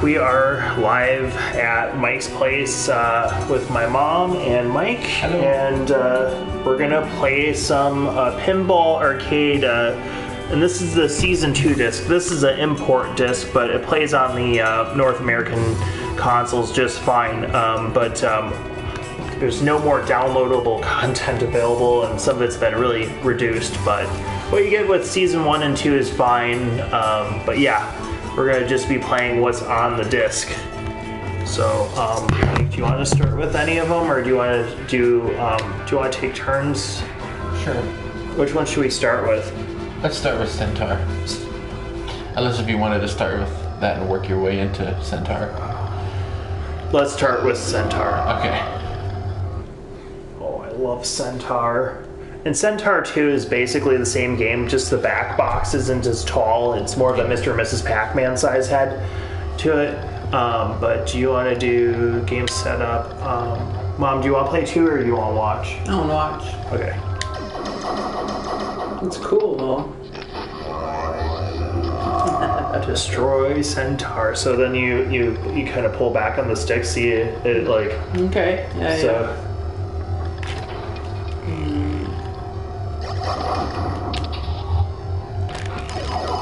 We are live at Mike's place with my mom and Mike. Hello. And we're gonna play some Pinball Arcade. And this is the Season 2 disc. This is an import disc, but it plays on the North American consoles just fine. But there's no more downloadable content available, and some of it's been really reduced. But what you get with Season 1 and 2 is fine. But yeah. We're going to just be playing what's on the disc. So, do you want to start with any of them, or do you want to take turns? Sure. Which one should we start with? Let's start with Centaur. Unless if you wanted to start with that and work your way into Centaur. Let's start with Centaur. Okay. Oh, I love Centaur. And Centaur 2 is basically the same game, just the back box isn't as tall. It's more of a Mr. and Mrs. Pac-Man size head to it. But do you want to do game setup? Mom, do you want to play 2 or do you want to watch? I want to watch. Okay. It's cool though. Destroy Centaur. So then you kind of pull back on the stick, see it like... Okay, yeah.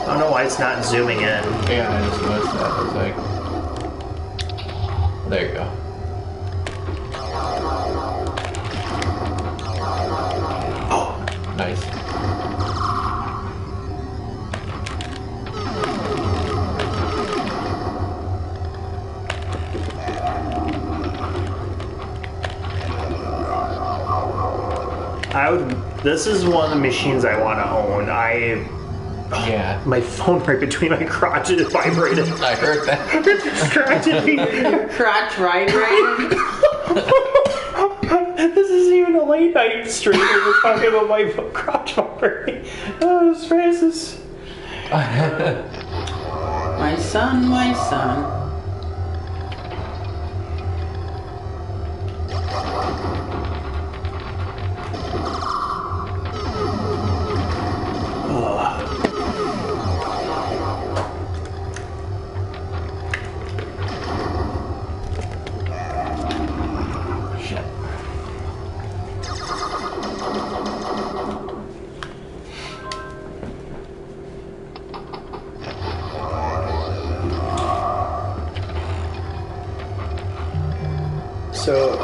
I don't know why it's not zooming in. Yeah, I just noticed that. I was like, there you go. Oh, Nice. this is one of the machines I want to own. Yeah. My phone right between my crotch, it vibrated. I heard that. It distracted me. Your crotch vibrating? This isn't even a late night stream. We're talking about my crotch vibrating. Oh, it's Francis. My son, my son. So,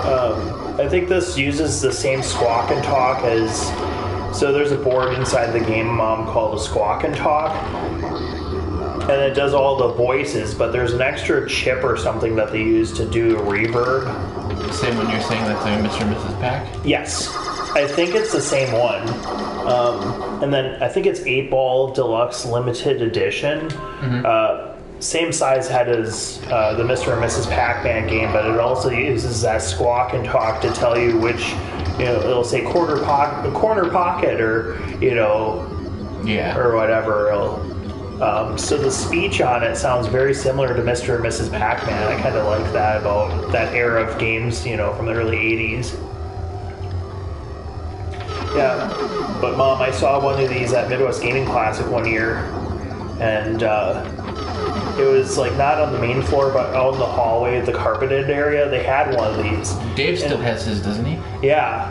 I think this uses the same squawk and talk as... So there's a board inside the game, Mom, called a squawk and talk. And it does all the voices, but there's an extra chip or something that they use to do a reverb. Same one you're saying that's a Mr. and Mrs. Pac? Yes. I think it's the same one. And then I think it's 8-Ball Deluxe Limited Edition. Mm-hmm. Same size head as the Mr. and Mrs. Pac-Man game, but it also uses that squawk and talk to tell you which, it'll say corner pocket, or, Yeah. or whatever. So the speech on it sounds very similar to Mr. and Mrs. Pac-Man. I kind of like that about that era of games, from the early 80s. Yeah, but Mom, I saw one of these at Midwest Gaming Classic one year, and it was like not on the main floor, but out in the hallway, the carpeted area. They had one of these. Dave still has his, doesn't he? Yeah.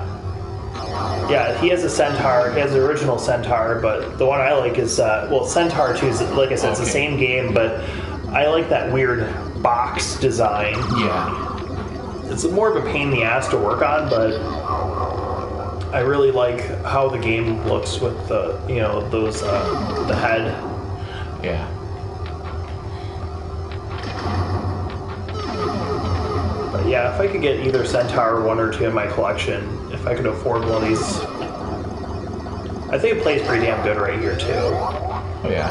Yeah, he has a Centaur. He has the original Centaur, but the one I like is, Centaur 2 is, like I said, it's the same game, but I like that weird box design. Yeah. It's more of a pain in the ass to work on, but I really like how the game looks with the, the head. Yeah. But yeah, if I could get either Centaur 1 or 2 in my collection, if I could afford one of these, I think it plays pretty damn good right here too. Oh yeah.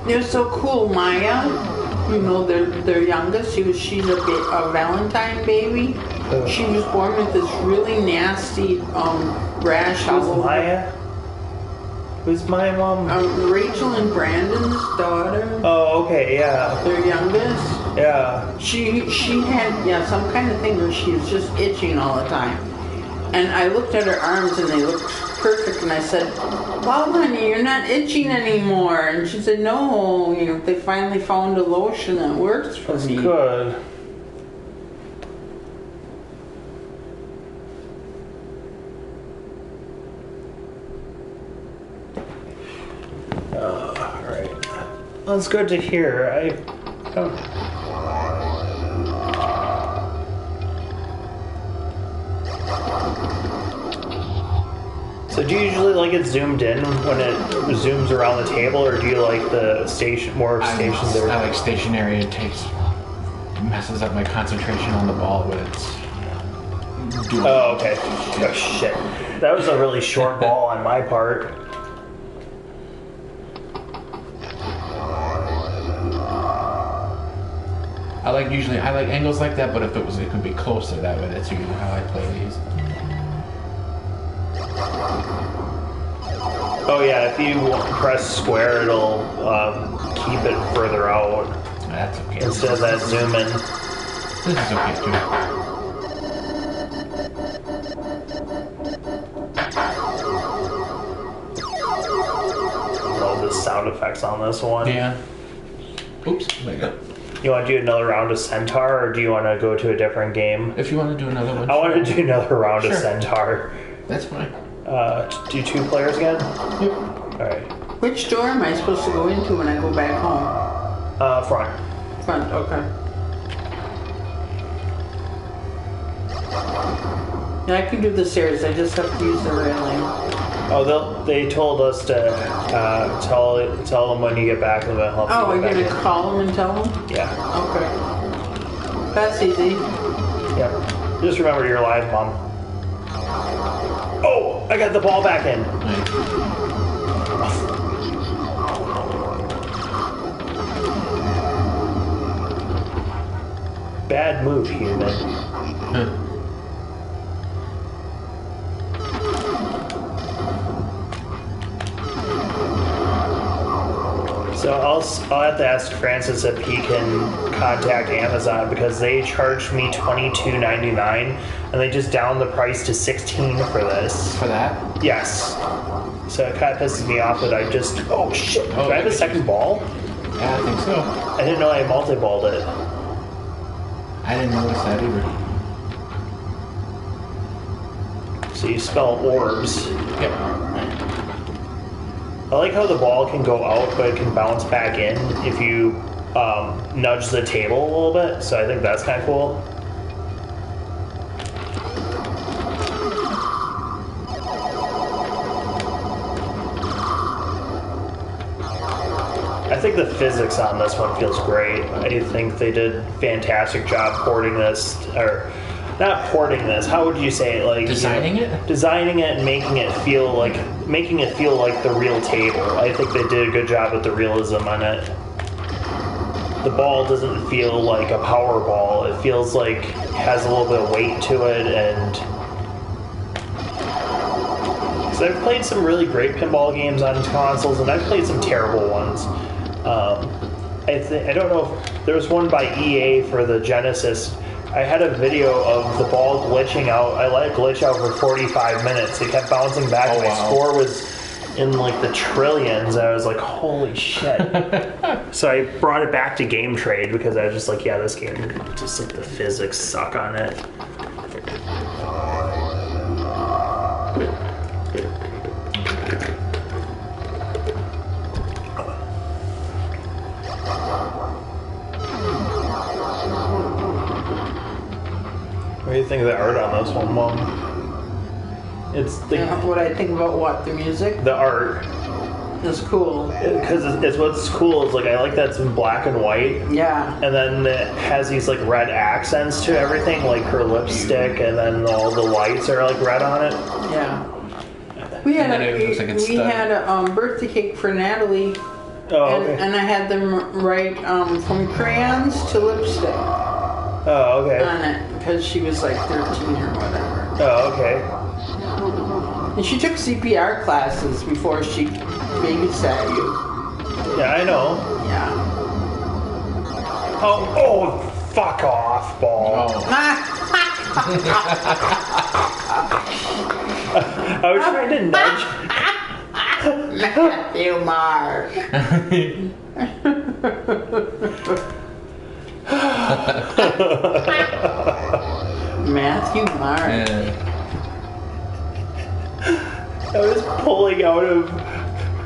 They're so cool, Maya. Their youngest. She's a Valentine baby. She was born with this really nasty rash all over. Maya? Who's my mom? Rachel and Brandon's daughter. Oh, okay, yeah. Their youngest. Yeah. She had some kind of thing where she was just itching all the time. And I looked at her arms and they looked perfect. And I said, wow, honey, you're not itching anymore. And she said, no, they finally found a lotion that works for me. Good. All right. Well, it's good to hear. So do you usually like it zoomed in when it zooms around the table, or do you like the more stations there? I like stationary. It messes up my concentration on the ball, but it's... Oh, okay. Oh, shit. That was a really short ball on my part. I like angles like that, but if it could be closer that way. That's usually how I play these. Oh yeah, if you press square, it'll keep it further out. That's okay. Instead of that zoom in. This is okay too. Love the sound effects on this one. Yeah. Oops. There you go. You want to do another round of Centaur, or do you want to go to a different game? If you want to do another one. I want to do another round of Sure. Centaur. That's fine. Do 2 players again? Yep. Alright. Which door am I supposed to go into when I go back home? Front. Front, okay. Yeah, I can do the stairs. I just have to use the railing. Oh, they told us to tell them when you get back and they'll help Oh, you are get you back going to call them and tell them? in. Yeah. Okay. That's easy. Yep. Just remember you're live, Mom. Oh, I got the ball back in. Nice. Bad move, human. So I'll have to ask Francis if he can contact Amazon, because they charged me $22.99 and they just downed the price to $16 for this. For that? Yes. So it kind of pisses me off that I just... Oh shit! Do I have a second ball? Yeah, I think so. I didn't know I multi-balled it. I didn't notice that either. So you spell orbs. Yep. I like how the ball can go out, but it can bounce back in if you nudge the table a little bit. So I think that's kind of cool. I think the physics on this one feels great. I think they did a fantastic job porting this, or not porting this. How would you say it? Like Designing it? Designing it and making it feel like the real table. I think they did a good job with the realism on it. The ball doesn't feel like a power ball. It feels like it has a little bit of weight to it, and so I've played some really great pinball games on consoles, and I've played some terrible ones. I don't know if there was one by EA for the Genesis. I had a video of the ball glitching out. I let it glitch out for 45 minutes. It kept bouncing back. Oh, My wow. score was in like the trillions. I was like, holy shit. So I brought it back to Game Trade because I was just like, yeah, this game, just like the physics suck on it. What do you think of the art on this one, Mom? It's What I think about what? The music? the art. It's cool. Because it's what's cool is like I like that it's in black and white, Yeah. and then it has these like red accents to everything, like her lipstick, and then all the lights are like red on it. Yeah. We had And then it looks like it's we stuck. had a birthday cake for Natalie, Oh, and, okay. and I had them write from crayons to lipstick Oh, okay. on it because she was like 13 or whatever. Oh, okay. And she took CPR classes before she babysat you. Yeah, I know. Yeah. Oh, fuck off, ball. Oh. I was trying to nudge. Matthew Mark. Matthew Mark. Yeah. I was pulling out of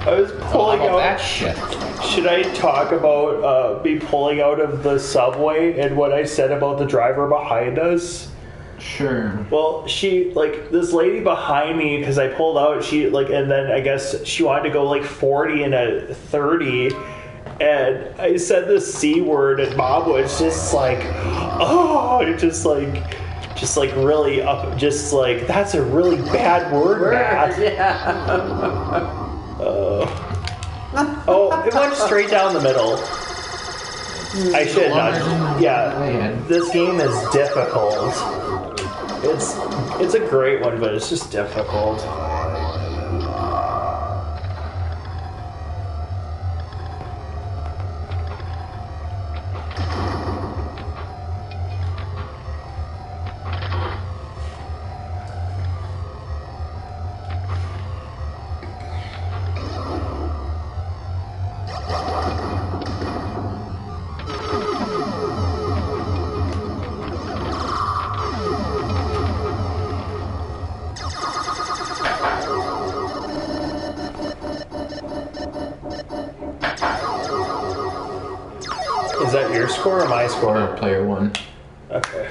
that shit. Should I talk about me pulling out of the subway and what I said about the driver behind us? Sure. Well, she, like, this lady behind me, because I pulled out, she, like, and then I guess she wanted to go, like, 40 and a 30, and I said the C word, and Mom was just like, oh, just like really up, just like, that's a really bad word, Matt. Yeah. Oh, it went straight down the middle. I should not. Yeah, this game is difficult. It's a great one, but it's just difficult. Is that your score or my score? Player one. Okay.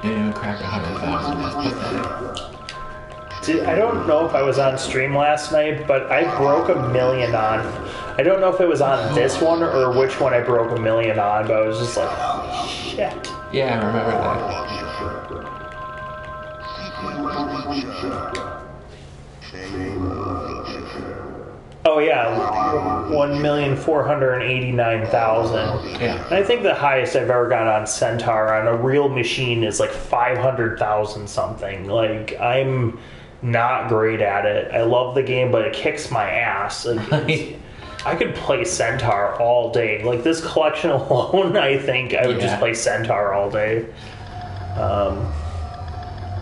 Didn't even crack 100,000. That's pathetic. I don't know if I was on stream last night, but I broke 1 million on. I don't know if it was on this one or which one I broke 1 million on, but I was just like, holy shit. Yeah, I remember that. Oh yeah, 1,489,000. Yeah. And I think the highest I've ever got on Centaur on a real machine is like 500,000 something. Like, I'm not great at it. I love the game, but it kicks my ass. Like, I could play Centaur all day. Like, this collection alone, I think I would just play Centaur all day.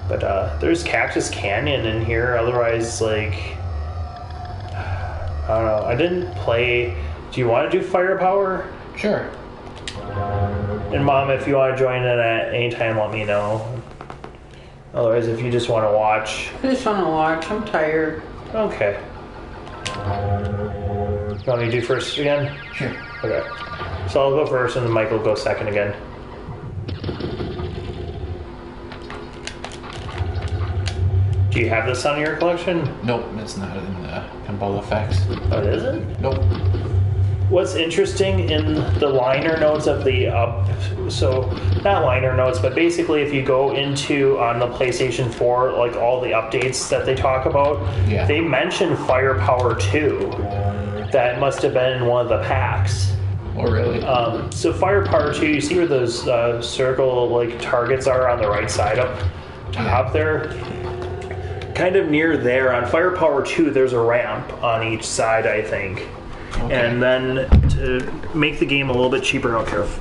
But there's Cactus Canyon in here. Otherwise, like, I don't know. I didn't play. Do you want to do Firepower? Sure. And Mom, if you want to join in at any time, let me know. Otherwise, if you just want to watch. I just want to watch. I'm tired. Okay. You want me to do first again? Sure. Okay. So I'll go first and then Mike will go second again. Do you have this on your collection? Nope, it's not in the Pinball effects. Oh, it isn't? Nope. What's interesting in the liner notes of the so not liner notes, but basically if you go into on the PlayStation 4, like all the updates that they talk about, they mention Firepower 2. That must have been in one of the packs. Oh, really? So Firepower 2, you see where those circle like targets are on the right side up top there? Kind of near there on Firepower 2, there's a ramp on each side, I think. Okay. And then to make the game a little bit cheaper, I don't care if,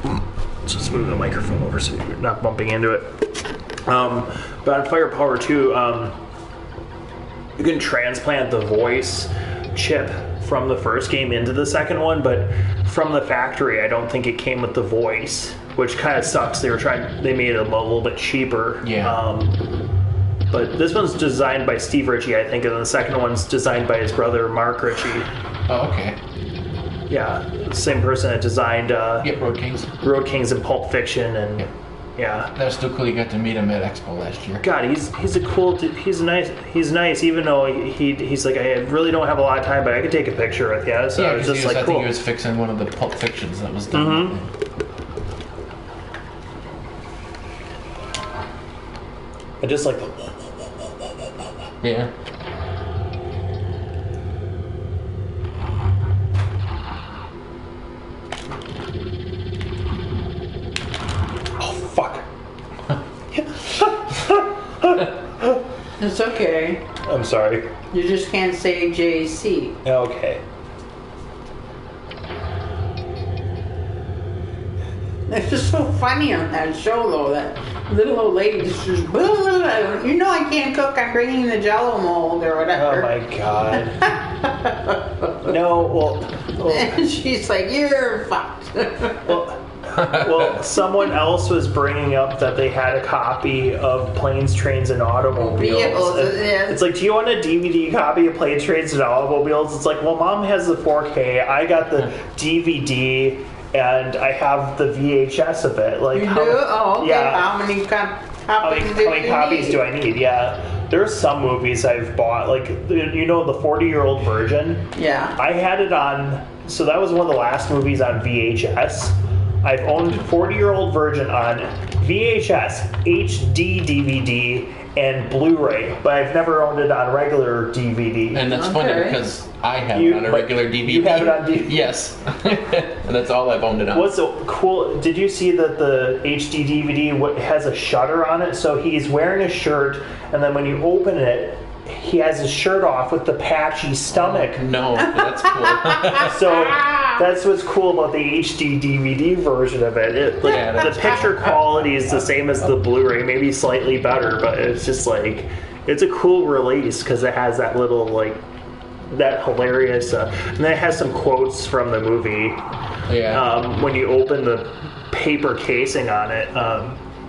just move the microphone over so you're not bumping into it. But on Firepower 2, you can transplant the voice chip from the first game into the second one, but from the factory, I don't think it came with the voice, which kind of sucks. They made it a little bit cheaper. Yeah. But this one's designed by Steve Ritchie, I think, and the second one's designed by his brother, Mark Ritchie. Oh, okay. Yeah, same person that designed Road Kings. Road Kings and Pulp Fiction, and yeah. That was still cool. You got to meet him at Expo last year. God, he's a cool dude. He's nice, even though he's like, I really don't have a lot of time, but I could take a picture with you. So yeah, I was just like, I cool. think he was fixing one of the Pulp Fictions that was done. Mm-hmm. I just like the... Yeah. Oh, fuck. It's okay. I'm sorry. You just can't say JC. Okay. It's just so funny on that show, though. That little old lady just you know I can't cook. I'm bringing the Jello mold or whatever. Oh my god. No, well, And she's like, "You're fucked." well, someone else was bringing up that they had a copy of Planes, Trains, and Automobiles. It's like, do you want a DVD copy of Planes, Trains, and Automobiles? It's like, well, Mom has the 4K. I got the DVD, and I have the VHS of it. Like, You do? Oh, okay. Yeah. How many copies How many copies do I need? Yeah. There's some movies I've bought, like, you know, the 40-year-old virgin? Yeah. I had it on, so that was one of the last movies on VHS. I've owned 40-year-old virgin on VHS, HD DVD, and Blu-ray, but I've never owned it on regular DVD. And that's funny because I have it on a regular DVD. You have it on DVD? Yes. And that's all I've owned it on. What's so cool, did you see that the HD DVD has a shutter on it? So he's wearing a shirt, and then when you open it, he has his shirt off with the patchy stomach. No, that's cool. So that's what's cool about the HD DVD version of it. The picture quality is the same as the Blu-ray, maybe slightly better, but it's just like, it's a cool release because it has that little, like, that hilarious, and then it has some quotes from the movie. Yeah. When you open the paper casing on it.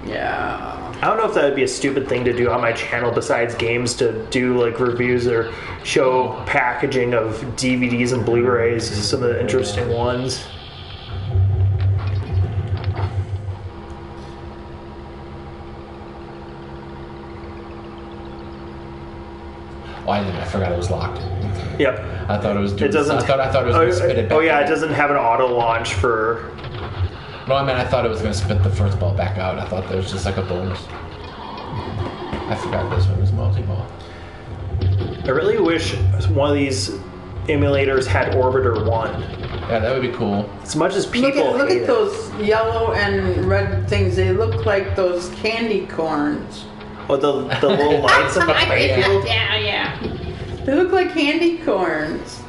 Yeah. I don't know if that would be a stupid thing to do on my channel besides games, to do like reviews or show packaging of DVDs and Blu-rays, some of the interesting ones. Oh, I forgot it was locked. Yep. I thought it was doing It doesn't. I thought it was going to spit it back. Oh yeah, out. it doesn't have an auto launch for. No, I mean, I thought it was going to spit the first ball back out. I thought that was just like a bonus. I forgot this one was multi-ball. I really wish one of these emulators had Orbiter 1. Yeah, that would be cool. As much as people Look hate at those yellow and red things. They look like those candy corns. Oh, the little lights in the playfield? Yeah. They look like candy corns.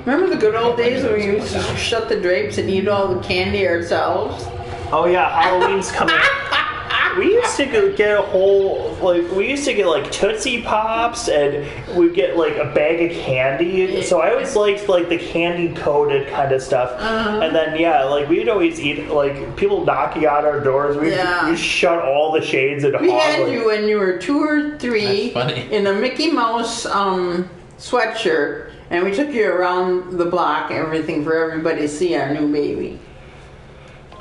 Remember the good old days when we used to shut the drapes and eat all the candy ourselves? Oh yeah, Halloween's coming. We used to get like Tootsie Pops, and we'd get like a bag of candy. So I always liked like the candy coated kind of stuff. And then like we'd always eat, like, people knocking on our doors. We'd shut all the shades and we had you when you were 2 or 3 in a Mickey Mouse sweatshirt, and we took you around the block and everything for everybody to see our new baby.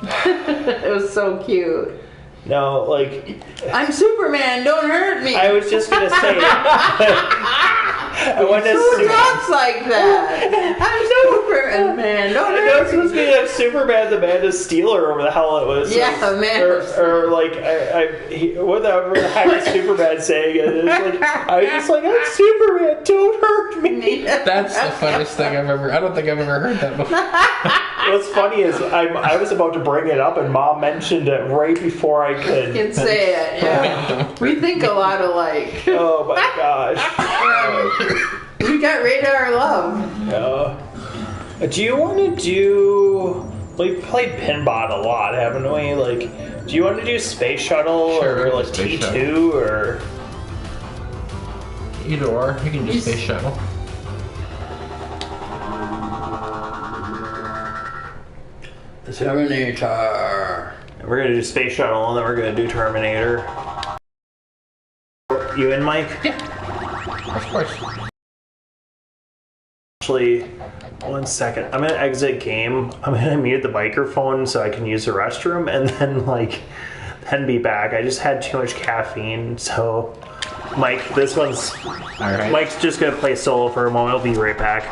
It was so cute. No, like, I'm Superman, don't hurt me. I was just gonna say. I want to. Who talks like that? I'm Superman, don't hurt me. It was supposed to be like Superman, the Man of Steel, or whatever the hell it was. Yeah, the Man of Steel. Or like, whatever the heck is Superman saying? It's like, I was just like, I'm Superman, don't hurt me. That's the funniest thing I've ever. I don't think I've ever heard that before. What's funny is I was about to bring it up, and Mom mentioned it right before I could. You can say it, yeah. We think a lot alike. Oh my gosh. We got radar love. Do you want to do? We've played Pinball a lot, haven't we? Like, do you want to do Space Shuttle or like T2 or? Either or, you can do Space Shuttle. Terminator. We're gonna do Space Shuttle, and then we're gonna do Terminator. You in, Mike? Yeah. Of course. Actually, 1 second. I'm gonna exit game. I'm gonna mute the microphone so I can use the restroom, and then then be back. I just had too much caffeine, so Mike, this one's. All right. Mike's just gonna play solo for a moment. I'll be right back.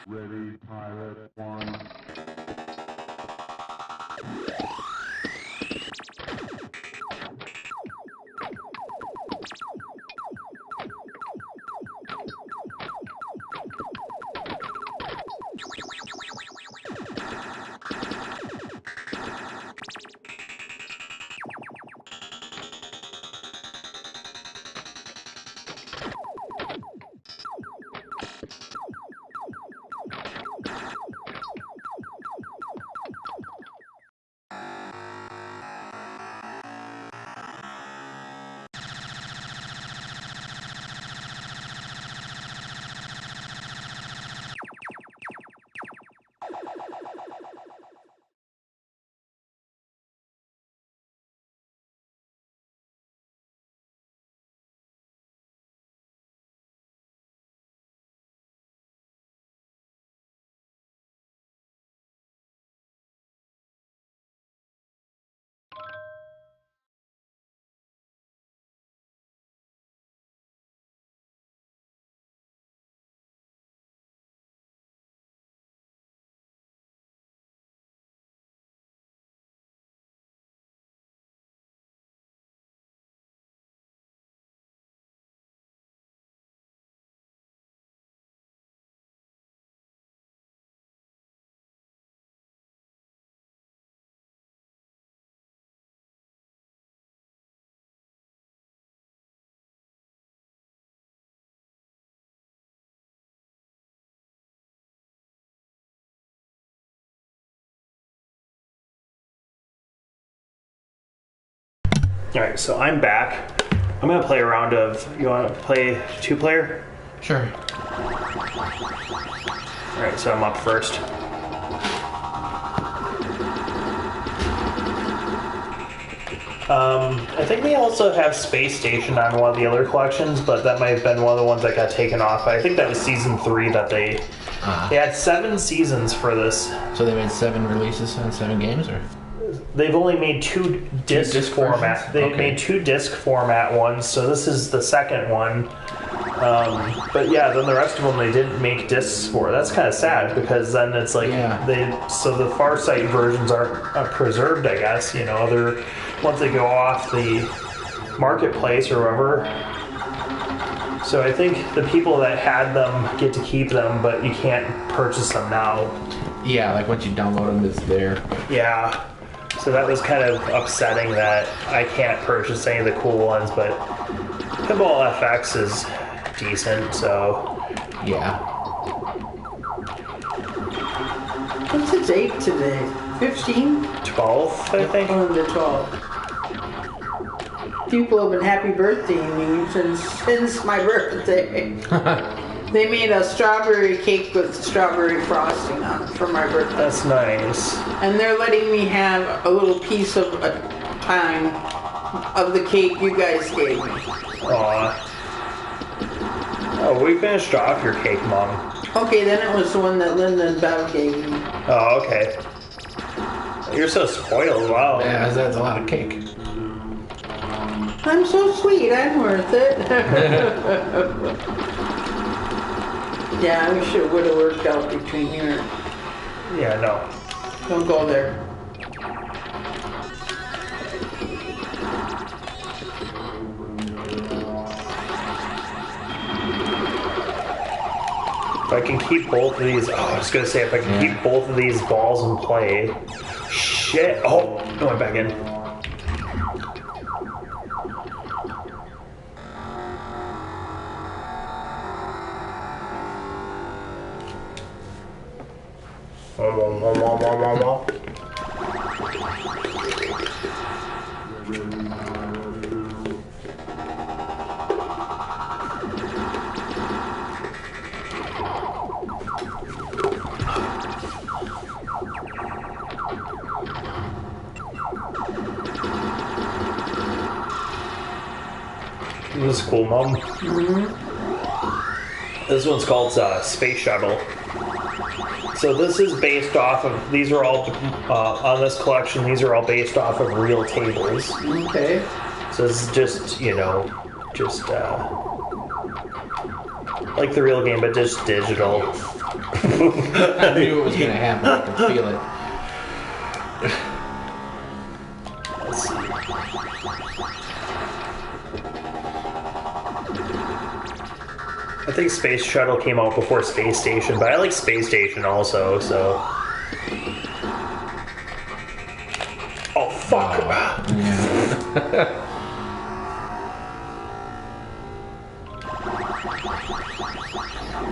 Ready, pilot one. All right, so I'm back. I'm gonna play a round of. You want to play 2-player? Sure. All right, so I'm up first. I think they also have Space Station on one of the other collections, but that might have been one of the ones that got taken off. I think that was season 3 that they had 7 seasons for this. So they made 7 releases and 7 games, or? They've only made 2 disc format. versions? They Okay. made 2 disc format ones, so this is the second one. But yeah, then the rest of them they didn't make discs for. That's kind of sad because then it's like so the Far Sight versions aren't preserved, I guess. You know, other once they go off the marketplace or whatever. So I think the people that had them get to keep them, but you can't purchase them now. Yeah, like once you download them, it's there. Yeah. So that was kind of upsetting that I can't purchase any of the cool ones, but Pinball FX is decent, so Yeah. What's its date today? 15? 12th, I think. On the 12th. People have been happy birthday me since my birthday. They made a strawberry cake with strawberry frosting on it for my birthday. That's nice. And they're letting me have a little piece of a time of the cake you guys gave me. Aw. Oh, we finished off your cake, Mom. Okay, then it was the one that Linda and Bev gave me. Oh, okay. You're so spoiled, wow. Yeah, that's a lot of cake. I'm so sweet, I'm worth it. Yeah, I wish it would have worked out between you and... Yeah, no. Don't go there. If I can keep both of these, I was gonna say if I can keep both of these balls in play. Shit! Oh, I went back in. This is cool, Mom. This one's called Space Shuttle. So this is based off of, these are all, on this collection, these are all based off of real tables. Okay. So this is just, you know, just like the real game, but just digital. I knew it was going to happen. I could feel it. Let's see. I think Space Shuttle came out before Space Station, but I like Space Station also, so. Oh, fuck. Yeah.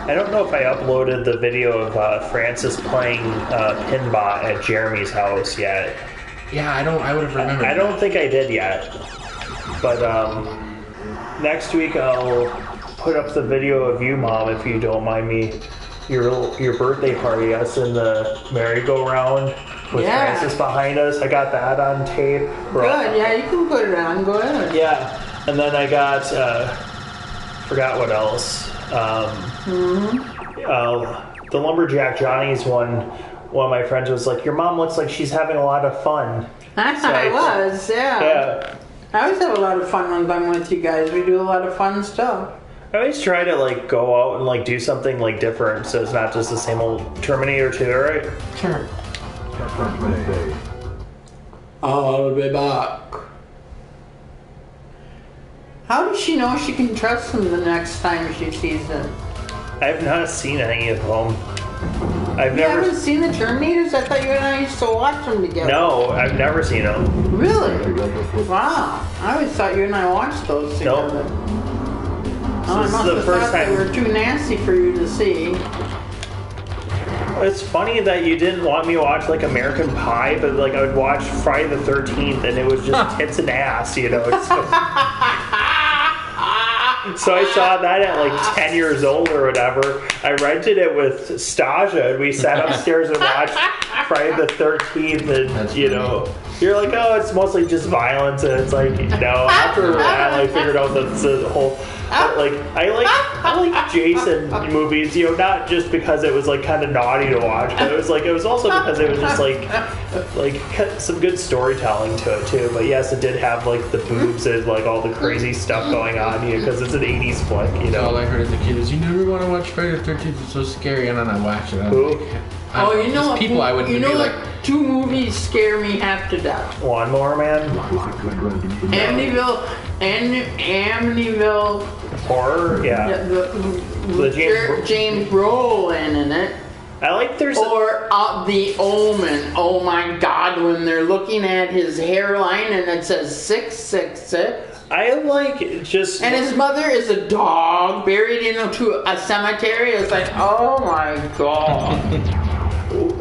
I don't know if I uploaded the video of Francis playing Pinball at Jeremy's house yet. Yeah, I would have remembered. I don't think I did yet. But next week I'll put up the video of you, Mom, if you don't mind me. Your birthday party, us in the merry-go-round with Francis behind us. I got that on tape. Good, yeah, you can put it on. Go ahead. Yeah, and then I got, forgot what else. The Lumberjack Johnny's one of my friends was like, your mom looks like she's having a lot of fun. I was, yeah. I always have a lot of fun when I'm with you guys. We do a lot of fun stuff. I always try to like go out and like do something like different, so it's not just the same old Terminator 2, right? Sure. I'll be back. How does she know she can trust him the next time she sees him? I've not seen any of them. You haven't seen the Terminators? I thought you and I used to watch them together. No, I've never seen them. Really? Wow. I always thought you and I watched those together. Nope. Oh, I must have thought they were too nasty for you to see. It's funny that you didn't want me to watch like American Pie, but like I would watch Friday the 13th and it was just tits and ass, you know. So I saw that at like 10 years old or whatever. I rented it with Stasia and we sat upstairs and watched Friday the 13th and, you know, you're like, oh, it's mostly just violence. And it's like, no, after that I figured out that the whole... But like I like Jason movies, you know, not just because it was like kind of naughty to watch, but it was also because it was just like some good storytelling to it too. But yes, it did have like the boobs and like all the crazy stuff going on, you know, because it's an 80s flick, you know. All I heard as a kid is, you never want to watch Friday the 13th, it's so scary, and then I watched it. I was like, you know what? People I wouldn't be like. 2 movies scare me half to death. Lawnmower Man. Amityville. Horror, yeah. The James Brolin in it. I like there's or The Omen. Oh my God! When they're looking at his hairline and it says 666. I like just. And his mother is a dog buried into a cemetery. It's like, oh my God.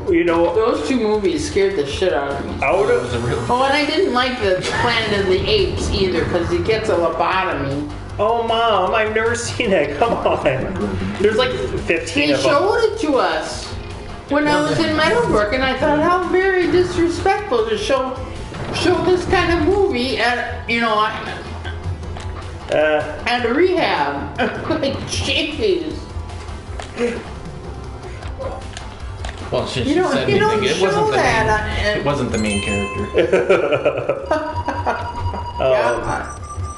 You know, those 2 movies scared the shit out of me. Oh, and I didn't like the Planet of the Apes either because he gets a lobotomy. Oh, Mom, I've never seen it. Come on. There's like 15 of them. They showed it to us when I was in Meadowbrook, and I thought how very disrespectful to show this kind of movie at, you know, at a rehab. Like, jeez. Well, she said anything. It wasn't the main character.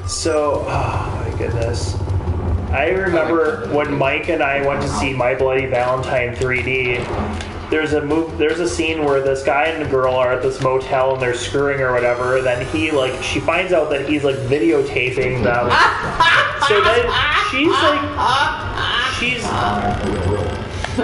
So, oh my goodness. I remember when Mike and I went to see My Bloody Valentine 3D. There's a scene where this guy and the girl are at this motel and they're screwing or whatever. And then she finds out that he's like videotaping them. So then she's So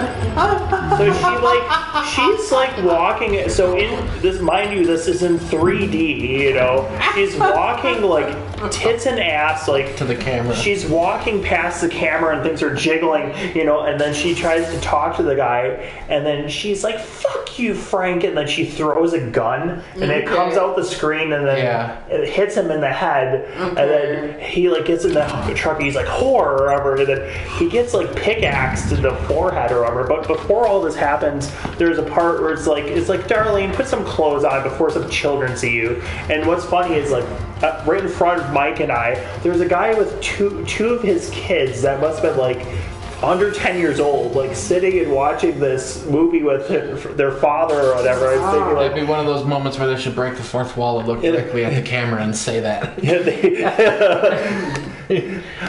she's like walking. So in this, mind you, this is in 3D. You know, she's walking like tits and ass, like To the camera. She's walking past the camera and things are jiggling. You know, and then she tries to talk to the guy, and then she's like, "Fuck you, Frank," and then she throws a gun, and it comes out the screen, and then it hits him in the head, and then he like gets in the truck. And he's like, "Whore," or whatever, and then he gets like pickaxed in the forehead or whatever. But before all this happens, there's a part where it's like, Darlene, put some clothes on before some children see you. And what's funny is like right in front of Mike and I, there's a guy with two of his kids that must have been like under 10 years old, like sitting and watching this movie with their father or whatever. I was thinking, like, It'd be one of those moments where they should break the fourth wall and look directly at the camera and say that.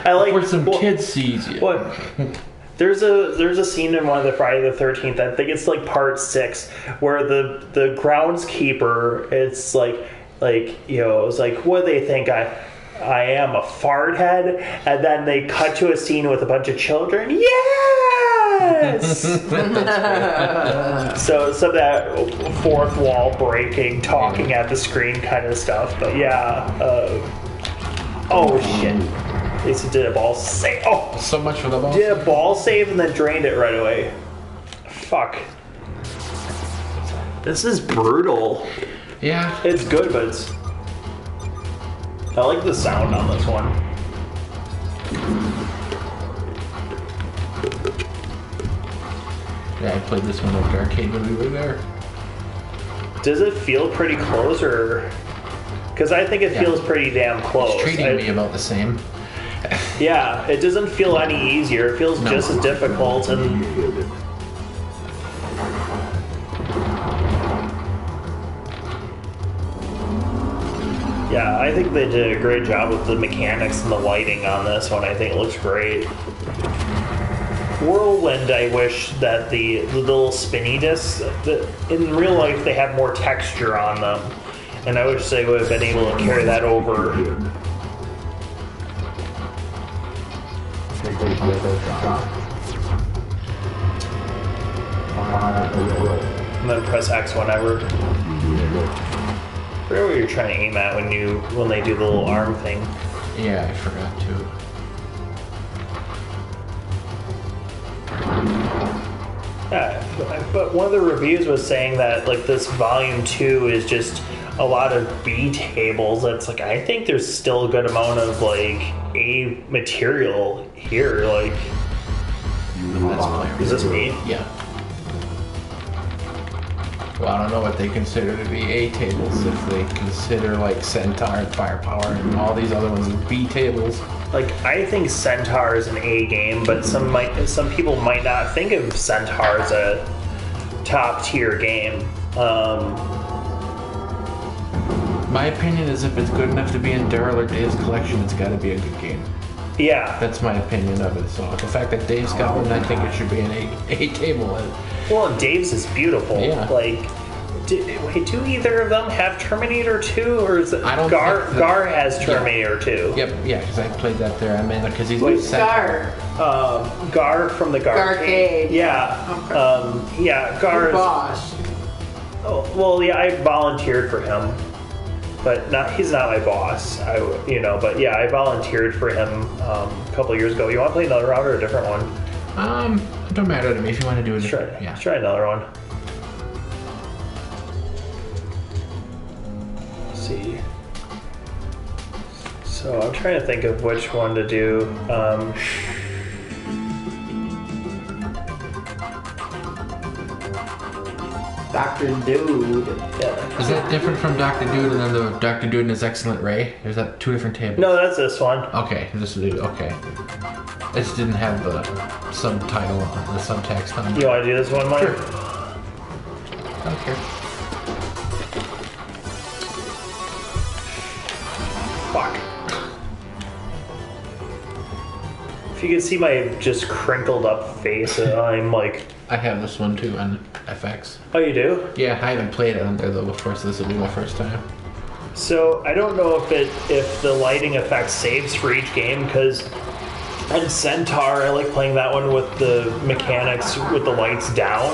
I like Before some kid sees you. What? There's a scene in one of the Friday the 13th, I think it's like part 6, where the groundskeeper, it's like you know, it's like, what do they think I am, a fart head? And then they cut to a scene with a bunch of children. Yes! So some of that fourth wall breaking, talking at the screen kind of stuff. But yeah. Oh shit. Lisa did a ball save. Oh! So much for the ball. Did a ball save and then drained it right away. Fuck. This is brutal. Yeah. It's good, but it's... I like the sound on this one. Yeah, I played this one at the arcade when we were there. Does it feel pretty close, or... Because I think it feels pretty damn close. It's treating me about the same. Yeah, it doesn't feel any easier. It feels just as difficult, and... Yeah, I think they did a great job with the mechanics and the lighting on this one. I think it looks great. Whirlwind, I wish that the little spinny discs, in real life they have more texture on them. And I wish they would have been able to carry that over. And then press X whenever. I forget what you're trying to aim at when they do the little arm thing. Yeah, I forgot to. Yeah, but one of the reviews was saying that like this volume 2 is just a lot of B tables. That's like, I think there's still a good amount of like A material here. Like, is this me? Yeah. Well, I don't know what they consider to be A tables, if they consider like Centaur and Firepower and all these other ones as B tables. Like, I think Centaur is an A game, but some people might not think of Centaur as a top tier game. My opinion is if it's good enough to be in Daryl or Dave's collection, it's got to be a good game. Yeah. That's my opinion of it. So the fact that Dave's got one, I think it should be an A table. Well, and Dave's is beautiful. Yeah. Like, wait, do either of them have Terminator 2, or is it I don't Gar? think that- Gar has Terminator 2. Yep, yeah, because I played that there. I mean, because he's Gar. Gar from the Garcade. Yeah. Okay. Yeah. Gar Your is. boss. Oh, well, yeah, I volunteered for him, but he's not my boss. But yeah, I volunteered for him a couple years ago. You want to play another round or a different one? It don't matter to me if you want to do it. Let's try another one. Let's see. So I'm trying to think of which one to do. Dr. Dude. Yeah. Is that different from Dr. Dude and then the Dr. Dude and his Excellent Ray? Or is that two different tables? No, that's this one. Okay, this is okay. It just didn't have the subtitle, the subtext on it. You want to do this one, Mike? Okay. Fuck. If you could see my just crinkled up face, I'm like... I have this one too on FX. Oh, you do? Yeah, I haven't played it on there though before, so this will be my first time. So I don't know if the lighting effect saves for each game, because And Centaur, I like playing that one with the mechanics with the lights down.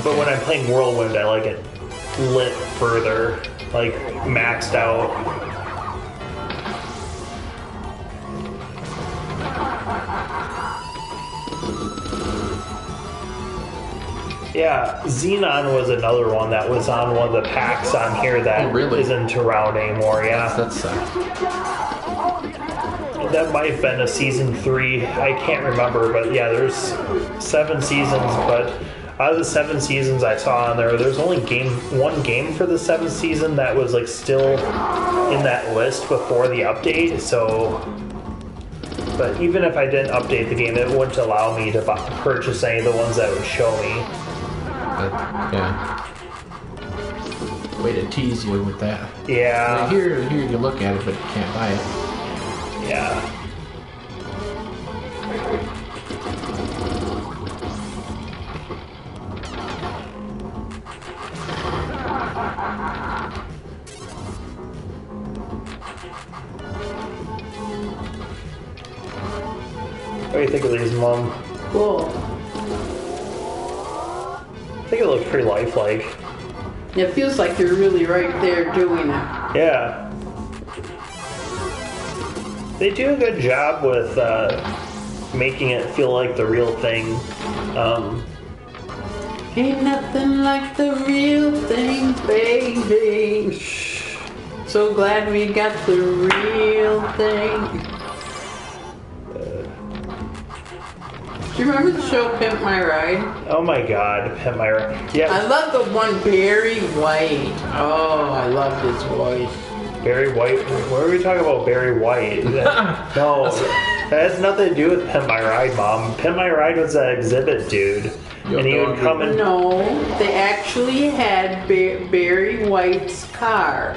But when I'm playing Whirlwind, I like it lit further, like maxed out. Yeah, Xenon was another one that was on one of the packs on here that isn't around anymore. Yeah, That sucks. that might have been a season 3. I can't remember, but yeah, there's 7 seasons. But out of the 7 seasons I saw on there's only one game for the 7th season that was like still in that list before the update. So, but even if I didn't update the game, it wouldn't allow me to purchase any of the ones that would show me. Yeah. Way to tease you with that. Yeah. Here you can look at it, but you can't buy it. Yeah. What do you think of these, Mom? Cool. I think it looks pretty lifelike. It feels like you're really right there doing it. Yeah. They do a good job with making it feel like the real thing. Ain't nothing like the real thing, baby. So glad we got the real thing. Do you remember the show Pimp My Ride? Oh my God, Pimp My Ride. Yeah. I love the one Barry White. Oh, I love his voice. Barry White? What are we talking about, Barry White? No, that has nothing to do with Pimp My Ride, Mom. Pimp My Ride was an exhibit dude. And he would come in. No, they actually had Barry White's car.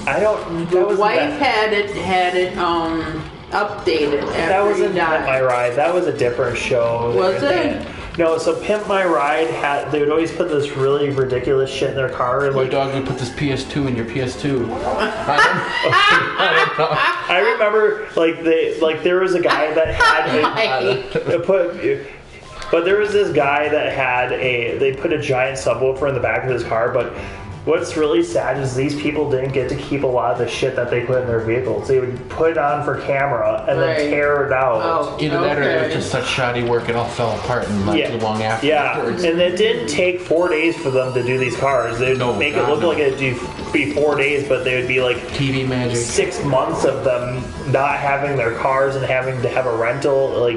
I don't. The wife had it updated after That wasn't he died. Pimp My Ride. That was a different show. Was it? No, so Pimp My Ride they would always put this really ridiculous shit in their car. Your Like, dog would put this PS2 in your PS2. I remember, there was a guy that but there was this guy that they put a giant subwoofer in the back of his car, but what's really sad is these people didn't get to keep a lot of the shit that they put in their vehicles. They would put it on for camera and then tear it out. Oh, Either that or it was just such shoddy work it all fell apart and not too long after. Yeah, and it didn't take 4 days for them to do these cars. They'd make it look like it'd be 4 days, but they would be like TV magic. 6 months of them not having their cars and having to have a rental.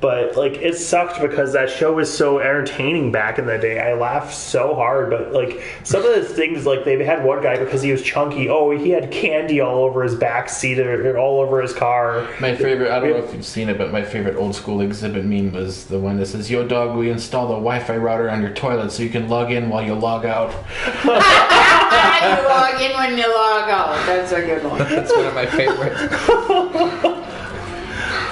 But it sucked because that show was so entertaining back in the day. I laughed so hard, but some of the things, they had one guy because he was chunky. Oh, he had candy all over his back seat or all over his car. My favorite, I don't know if you've seen it, but my favorite old school exhibit meme was the one that says, "Yo dog, we installed a Wi-Fi router on your toilet so you can log in while you log out." You log in when you log out. That's a good one. That's one of my favorites.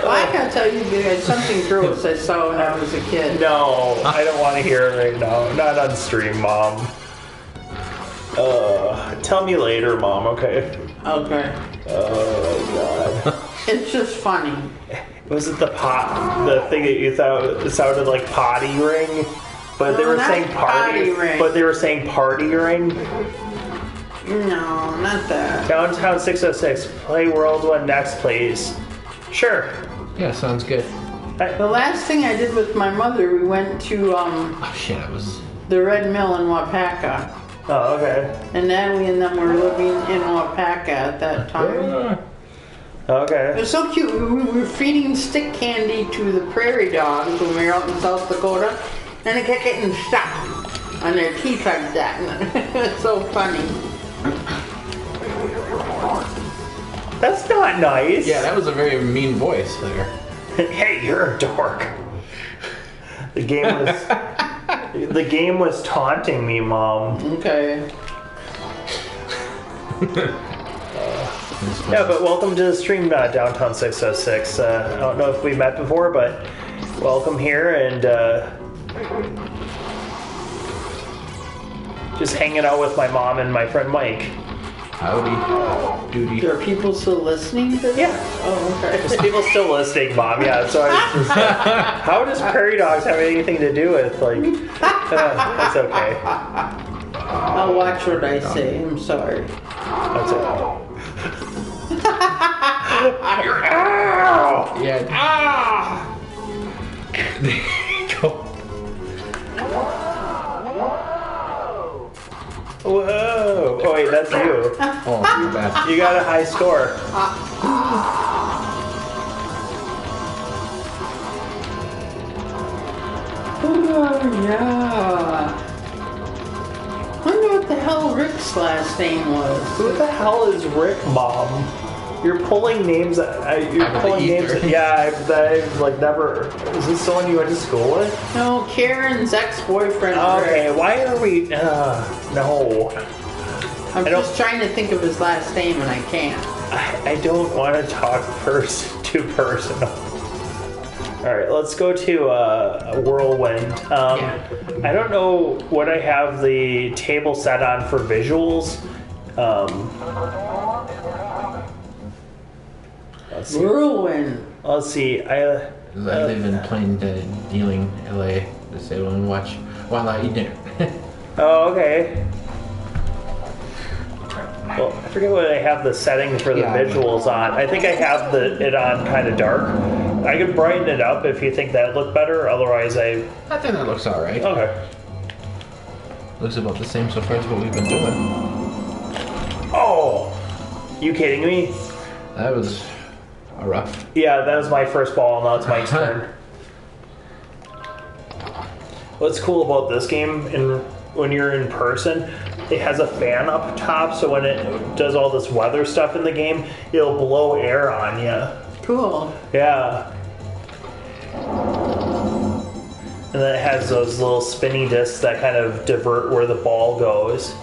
Well, I gotta tell you, there's something gross I saw when I was a kid. No, I don't want to hear it right now. Not on stream, Mom. Tell me later, Mom, okay? Okay. Oh, God. It's just funny. Was it the thing that you thought sounded like potty ring? But they No, were not saying potty ring. But they were saying party ring? No, not that. Downtown 606. Play World One next, please. Sure. Yeah, sounds good. The last thing I did with my mother, we went to Oh shit, I was... the Red Mill in Wapaka. Oh, okay. And Natalie and them were living in Wapaka at that time. Okay. It was so cute. We were feeding stick candy to the prairie dogs when we were out in South Dakota, and they kept getting stuck on their teeth like that. It's so funny. That's not nice. Yeah, that was a very mean voice there. Hey, you're a dork. The game was taunting me, Mom. Okay. Yeah, but welcome to the stream, Downtown 606. I don't know if we met before, but welcome here and just hanging out with my mom and my friend Mike. Howdy. Doody. Are people still listening to this? Yeah. Oh, okay. There's people still listening, Mom. Yeah, so I was just like, how does prairie dogs have anything to do with, like, that's okay. I'll watch what I say. I'm sorry. That's okay. Ow! Yeah. Ah! Go. Whoa. Oh, wait, that's you. Oh, you bastard. You got a high score. Oh, yeah. Wonder what the hell Rick's last name was. Who the hell is Rick, Mom? You're pulling names. You're Out of pulling the names. ether. Yeah, I've like never. Is this someone you went to school with? No, Karen's ex-boyfriend. Okay, Rick. why are we? No, I'm I don't- just trying to think of his last name and I can't. I don't want to talk too personal. All right, let's go to Whirlwind. I don't know what I have the table set on for visuals. Let's see. Whirlwind. Let's see. I live in plain dealing LA. Just able to watch while I eat dinner. Oh, okay. Well, I forget what I have the settings for the Yeah, visuals on. I think I have it on kind of dark. I could brighten it up if you think that'd look better. Otherwise, I think that looks alright. okay. Looks about the same so far as what we've been doing. Oh, you kidding me? That was rough. Yeah, that was my first ball. Now it's my turn. What's cool about this game, when you're in person, it has a fan up top, so when it does all this weather stuff in the game, it'll blow air on you. Cool. Yeah. And then it has those little spinny discs that kind of divert where the ball goes.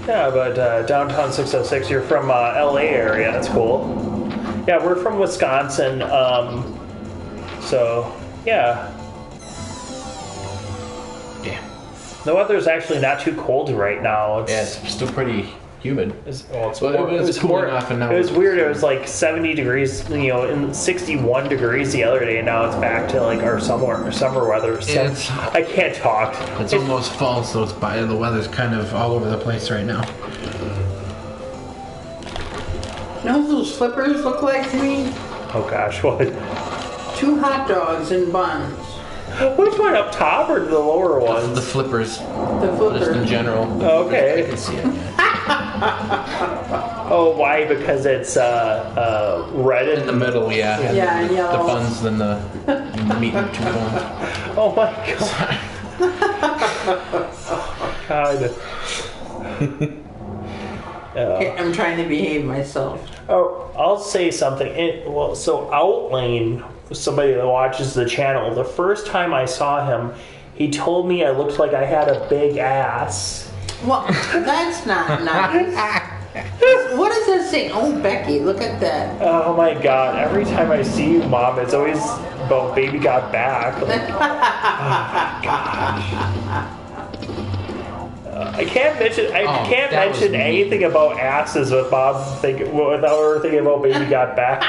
Yeah, but downtown 606, you're from LA area, that's cool. Yeah, we're from Wisconsin, so yeah. Damn. The weather's actually not too cold right now. Yeah, it's still pretty humid. It's Well, it was cooling off and now it was it's- weird. It was like 70 degrees, and 61 degrees the other day. And now it's back to like our summer weather. So It's- I can't talk. It's almost fall, so it's the weather's kind of all over the place right now. You know what those flippers look like to me? Oh gosh, what? 2 hot dogs and buns. Which one, up top or the lower The ones? flippers, The just in flippers. general. Okay. I can see it. Yeah. Oh, why? Because it's red In the middle, yeah. And Yeah, and the yellow. buns, then the meat and 2 bones. Oh my god. Okay, I'm trying to behave myself. Oh, I'll say something. So Outlane, somebody that watches the channel, the first time I saw him, he told me I looked like I had a big ass. Well, that's not nice. What does that say? Oh, Becky, look at that. Oh my god, every time I see you, Mom, it's always about baby got back. Like, oh my gosh. I can't mention that was mean. anything about asses without her thinking about baby got back.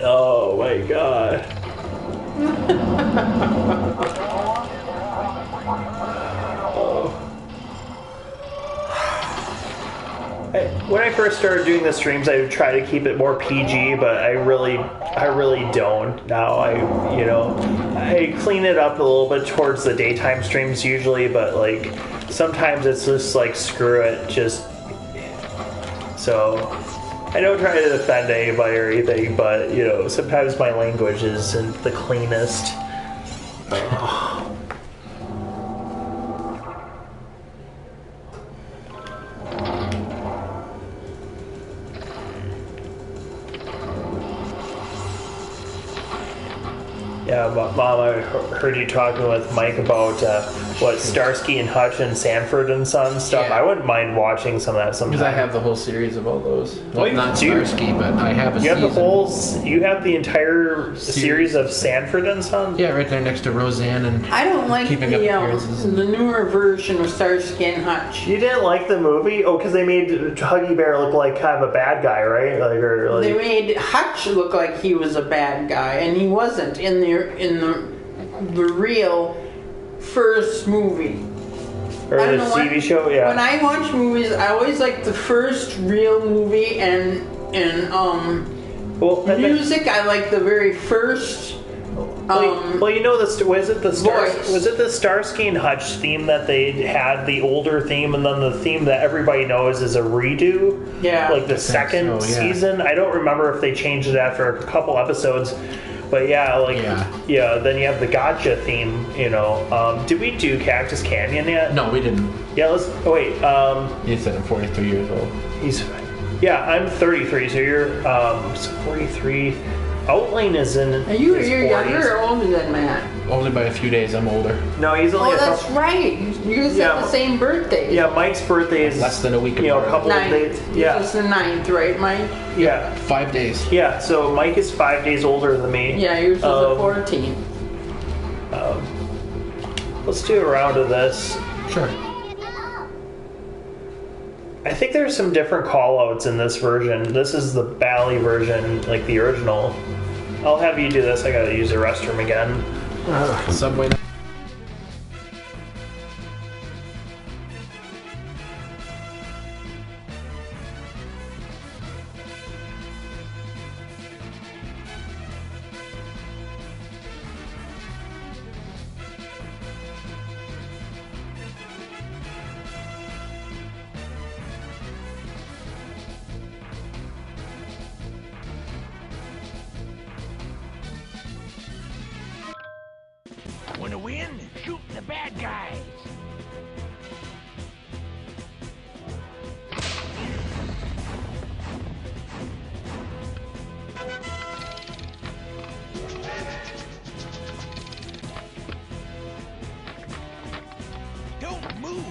Oh my god. When I first started doing the streams, I would try to keep it more PG, but I really don't now. I clean it up a little bit towards the daytime streams usually, but like sometimes it's just like screw it, just so. I don't try to defend anybody or anything, but sometimes my language isn't the cleanest. Yeah, Yeah, Mom, I heard you talking with Mike about what Starsky and Hutch and Sanford and Son stuff. Yeah. I wouldn't mind watching some of that sometime. Because I have the whole series of all those. Well, Wait, not do you- Starsky, but I have a You have season. you have the entire series of Sanford and Son? Yeah, right there next to Roseanne and I don't like Keeping Up Appearances. the newer version of Starsky and Hutch. You didn't like the movie? Oh, because they made Huggy Bear look like kind of a bad guy, right? They made Hutch look like he was a bad guy, and he wasn't in the real first movie. or I the don't know TV what- show. Yeah. When I watch movies, I always like the first real movie, and well, and then- music. I like the very first. well, you know this. Was it Voice. the Starsky and Hutch theme that they had, the older theme, and then the theme that everybody knows is a redo? Yeah. Like the second so, yeah. season. I don't remember if they changed it after a couple episodes, but yeah, yeah. Then you have the Gotcha theme. You know, did we do Cactus Canyon yet? No, we didn't. Yeah. Let's. Oh wait. You said I'm 43 years old. Yeah, I'm 33. So you're 43. Outline is in. You're his 40s. younger or older than Matt. Only by a few days. I'm older. No, he's only Oh, a that's couple. right. You guys Yeah. have the same birthday. Yeah, Mike's birthday is Less than a week You know, a apart. couple of days. Yeah, It's the 9th, right, Mike? yeah, 5 days. yeah. So Mike is 5 days older than me. Yeah, yours is the Um, 14th. Let's do a round of this. Sure. I think there's some different call-outs in this version. This is the Bally version, like the original. I'll have you do this. I gotta use the restroom again. Subway. Wanna win? Shoot the bad guys. Don't move.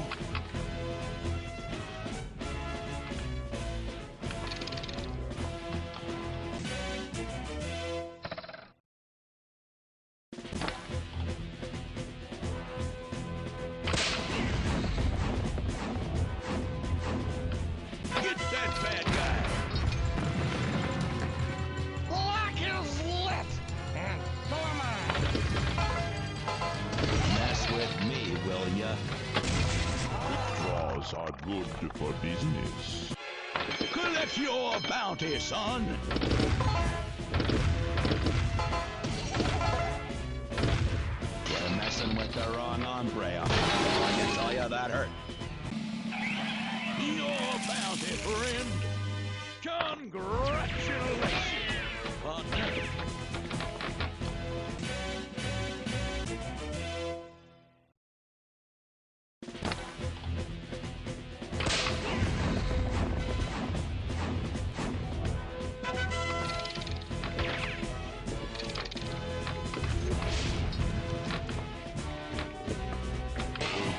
Get that bad guy. Lock his lips. And so am I. Mess with me, will ya? Draws are good for business. Collect your bounty, son. You're messing with the wrong hombre. I can tell you that hurt. Your bounty, friend. Congratulations, partner.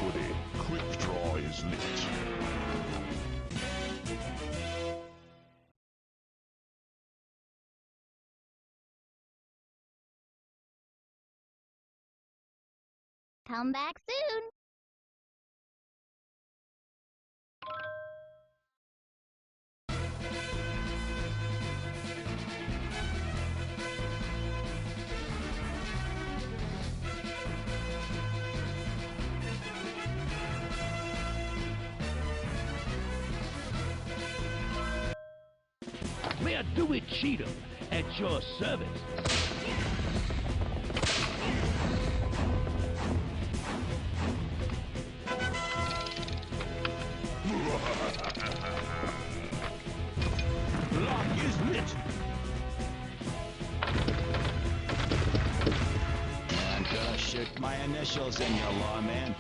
Goody. Quick draw is lit. Come back soon. We're Dewey Cheatham at your service. Lock is lit. I'm gonna shoot my initials in your lawman.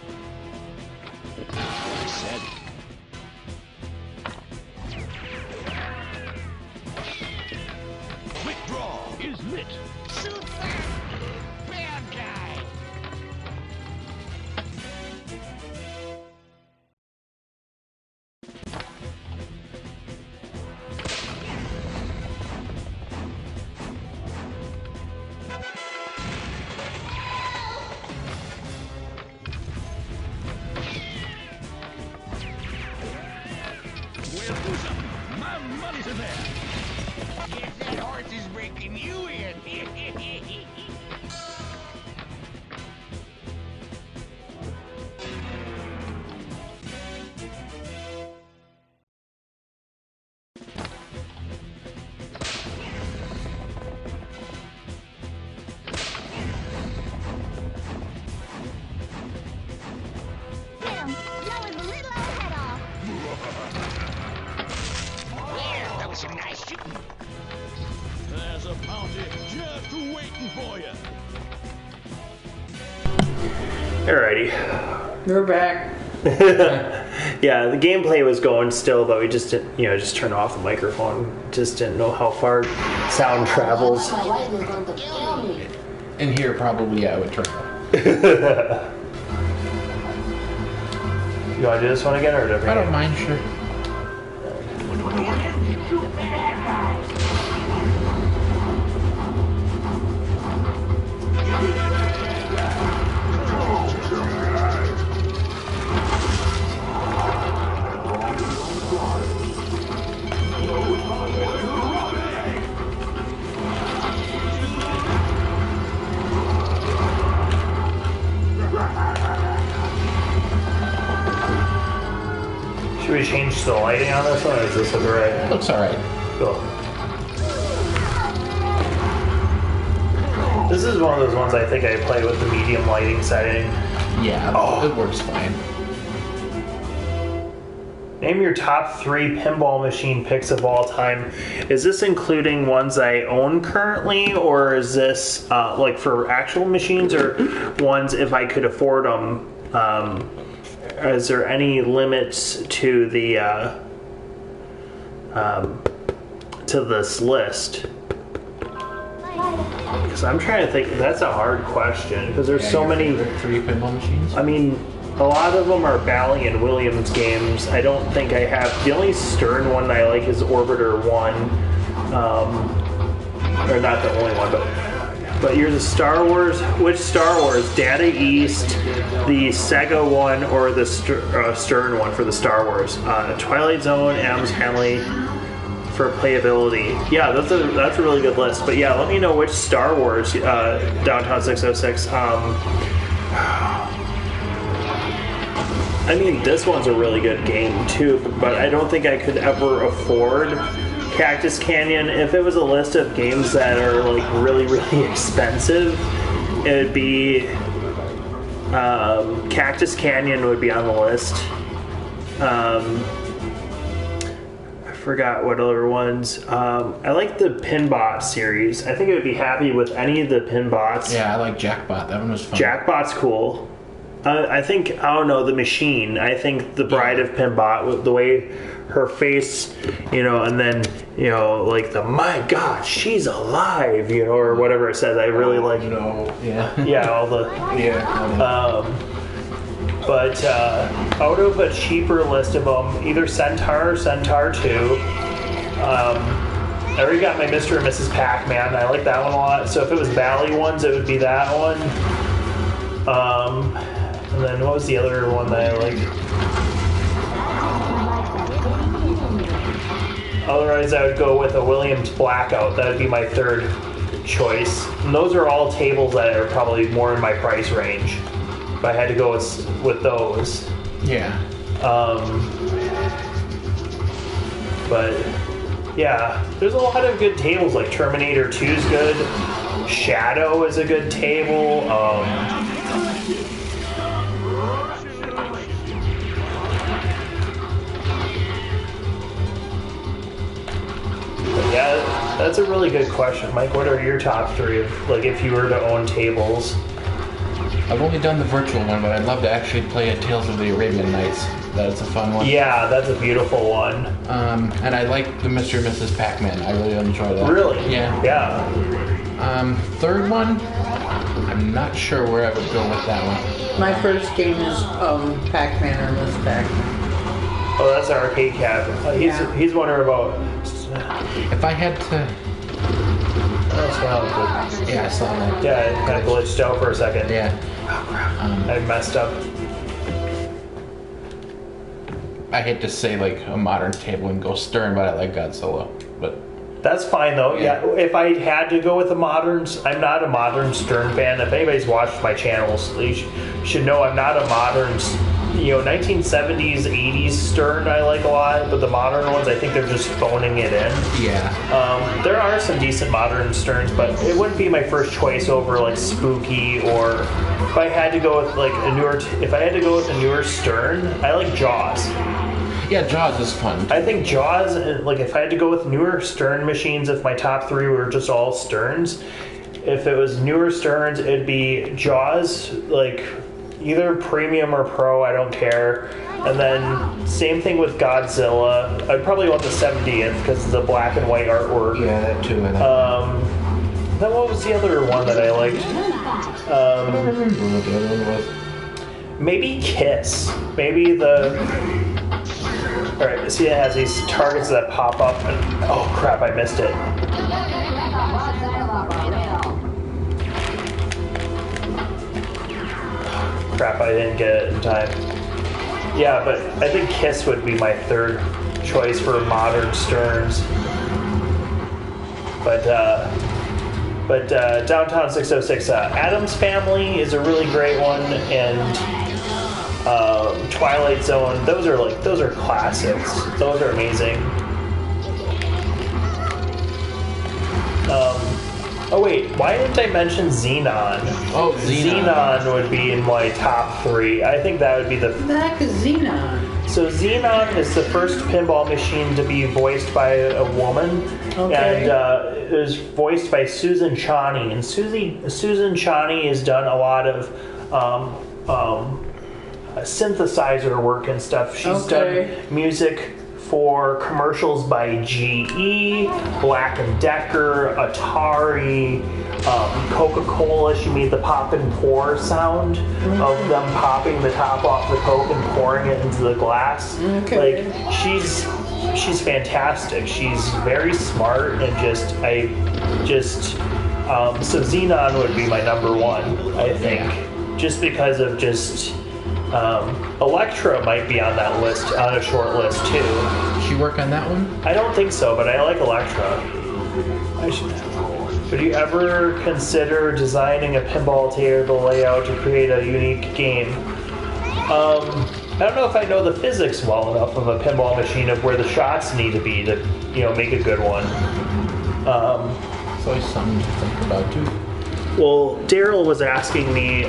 I said. Quick draw is lit. Super bad Guess that horse is breaking you in. Get him. Blow his little old head off. Yeah, that was some nice shooting. There's a bounty just waiting for you. Alrighty. We're back. Yeah, the gameplay was going still, but we just didn't, just turned off the microphone. Just didn't know how far sound travels. In here, probably, yeah, it would turn off. You want to do this one again or different? I don't mind, sure. Should we change the lighting on this one, or is this look right? Looks alright. Cool. This is one of those ones I think I play with the medium lighting setting. Yeah, it works fine. Name your top 3 pinball machine picks of all time. Is this including ones I own currently, or is this like for actual machines, or ones if I could afford them? Is there any limits to the to this list? Because I'm trying to think. That's a hard question because there's so many. 3 pinball machines? I mean, a lot of them are Bally and Williams games. I don't think I have. The only Stern one I like is Orbiter 1. Or not the only one, but you're the Star Wars. Which Star Wars? Data East, the Sega one, or the Stern one for the Star Wars? Twilight Zone, Adams Family for playability. Yeah, that's a really good list. But yeah, let me know which Star Wars. Downtown 606. I mean, this one's a really good game too, but I don't think I could ever afford Cactus Canyon. If it was a list of games that are like really, really expensive, it'd be Cactus Canyon would be on the list. I forgot what other ones. I like the Pinbot series. I think I would be happy with any of the Pinbots. Yeah, I like Jackbot. That one was fun. Jackbot's cool. I think, I don't know, the machine. I think the Bride of Pinbot, the way her face, and then, like the, my God, she's alive, or whatever it says. I really like. No. Yeah. Yeah, all the. Yeah. But out of a cheaper list of them, either Centaur or Centaur 2. I already got my Mr. and Mrs. Pac-Man. I like that one a lot. So if it was Bally ones, it would be that one. And then what was the other one that I liked? Otherwise, I would go with a Williams Blackout. That would be my third choice. And those are all tables that are probably more in my price range. If I had to go with those. Yeah. But yeah, there's a lot of good tables. Like Terminator 2 is good. Shadow is a good table. Yeah, that's a really good question, Mike. What are your top 3 of, like, if you were to own tables? I've only done the virtual one, but I'd love to actually play a Tales of the Arabian Nights. That's a fun one. Yeah, that's a beautiful one. And I like the Mr. and Mrs. Pac-Man. I really enjoy that. Really? Yeah. Yeah. Third one, I'm not sure where I would go with that one. My first game is Pac-Man or Miss Pac-Man. Oh, that's our arcade cab. He's wondering about. If I had to... That's not good. Yeah, I saw that. Yeah, it kind of glitched out for a second. Yeah. I messed up. I hate to say like a modern table and go stern, but I like Godzilla. But That's fine though. Yeah. If I had to go with the moderns, I'm not a modern Stern fan. If anybody's watched my channels, they should know I'm not a moderns. 1970s, 80s Stern I like a lot, but the modern ones I think they're just phoning it in. yeah, There are some decent modern Sterns, but it wouldn't be my first choice over like Spooky, or if I had to go with like a newer Stern, I like Jaws. yeah, Jaws is fun. I think Jaws, like if I had to go with newer Stern machines, if my top three were just all Sterns, if it was newer Sterns, it'd be Jaws, like either premium or pro, I don't care. And then same thing with Godzilla. I'd probably want the 70th because it's a black and white artwork. Yeah, that too. Then what was the other one that I liked? I don't remember what the other one was. Maybe Kiss. Maybe the... Alright, see it has these targets that pop up and... Oh crap, I missed it. Crap, I didn't get it in time. Yeah, but I think Kiss would be my third choice for modern Sterns. But Downtown 606, Addams Family is a really great one, and Twilight Zone. Those are classics. Those are amazing. Oh wait, why didn't I mention Xenon? Oh, Xenon. Xenon would be in my top three. I think that would be the... What the heck is Xenon? So Xenon is the first pinball machine to be voiced by a woman, Okay. and it was voiced by Susan Chani. And Susan Chani has done a lot of synthesizer work and stuff. She's done music for commercials by GE, Black & Decker, Atari, Coca-Cola. She made the pop and pour sound of them popping the top off the Coke and pouring it into the glass. Okay. Like, she's fantastic. She's very smart, and so Xenon would be my number one, I think. Just because of Electra might be on that list, on a short list too. Did she work on that one? I don't think so, but I like Electra. Would you ever consider designing a pinball table layout to create a unique game? I don't know if I know the physics well enough of a pinball machine of where the shots need to be to, make a good one. It's always something to think about too. Well, Daryl was asking me,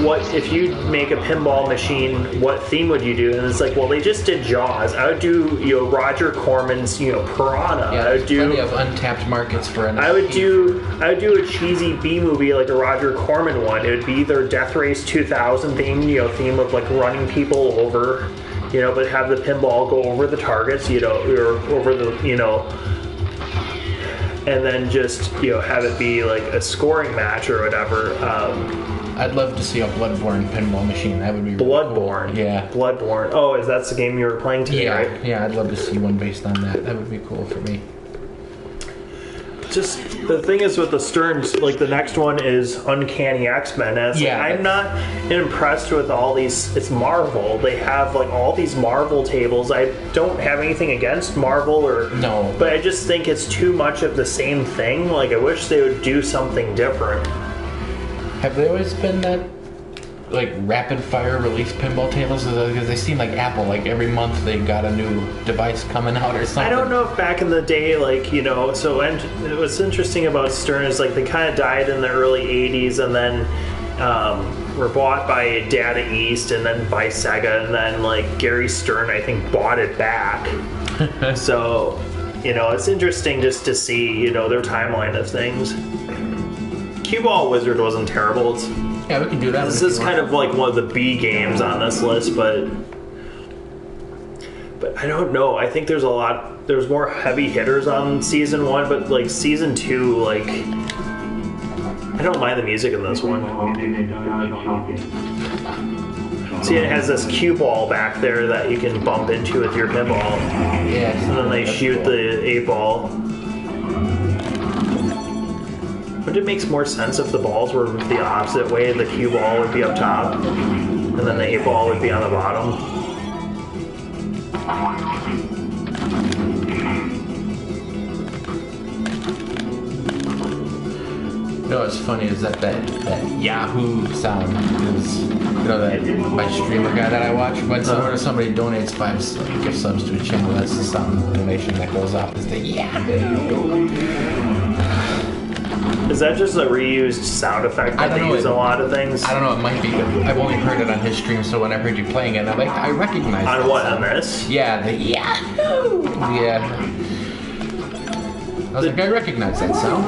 what if you make a pinball machine, what theme would you do? And it's like, well, they just did Jaws. I would do Roger Corman's Piranha. Yeah, I would do plenty of untapped markets for an I would do a cheesy B movie like a Roger Corman one. It would be either Death Race 2000 theme, theme of like running people over, but have the pinball go over the targets, or over the, and then just have it be like a scoring match or whatever. I'd love to see a Bloodborne pinball machine. That would be really Bloodborne. Cool. Yeah. Bloodborne. Oh, that's the game you were playing today, right? Yeah, I'd love to see one based on that. That would be cool for me. Just the thing is with the Sterns, like the next one is Uncanny X-Men. And I'm not impressed with all these. It's Marvel. They have like all these Marvel tables. I don't have anything against Marvel No, but I just think it's too much of the same thing. Like I wish they would do something different. Have they always been that, like, rapid fire release pinball tables? Because they seem like Apple, like every month they got a new device coming out or something. I don't know if back in the day, like, what's interesting about Stern is like they kind of died in the early 80s and then were bought by Data East and then by Sega, and then like Gary Stern, I think, bought it back. So, it's interesting just to see, their timeline of things. Cue Ball Wizard wasn't terrible. Yeah, we can do that. This is kind of like one of the B games on this list, but I don't know. I think there's more heavy hitters on season 1, but like season 2, like I don't mind the music in this one. See, it has this cue ball back there that you can bump into with your pinball. Yeah. And then they shoot the 8-ball. But it makes more sense if the balls were the opposite way. The cue ball would be up top, and then the 8-ball would be on the bottom. You know what's funny is that Yahoo sound is, you know, that my streamer guy that I watch, when somebody donates 5 gift subs to a channel, that's the sound donation that goes off, is the Yahoo. Is that just a reused sound effect that they use in a lot of things? I don't know, it might be, but I've only heard it on his stream, so when I heard you playing it, I recognize it. On what, on this? Yeah, the Yahoo! Yeah. I was like, I recognize that sound.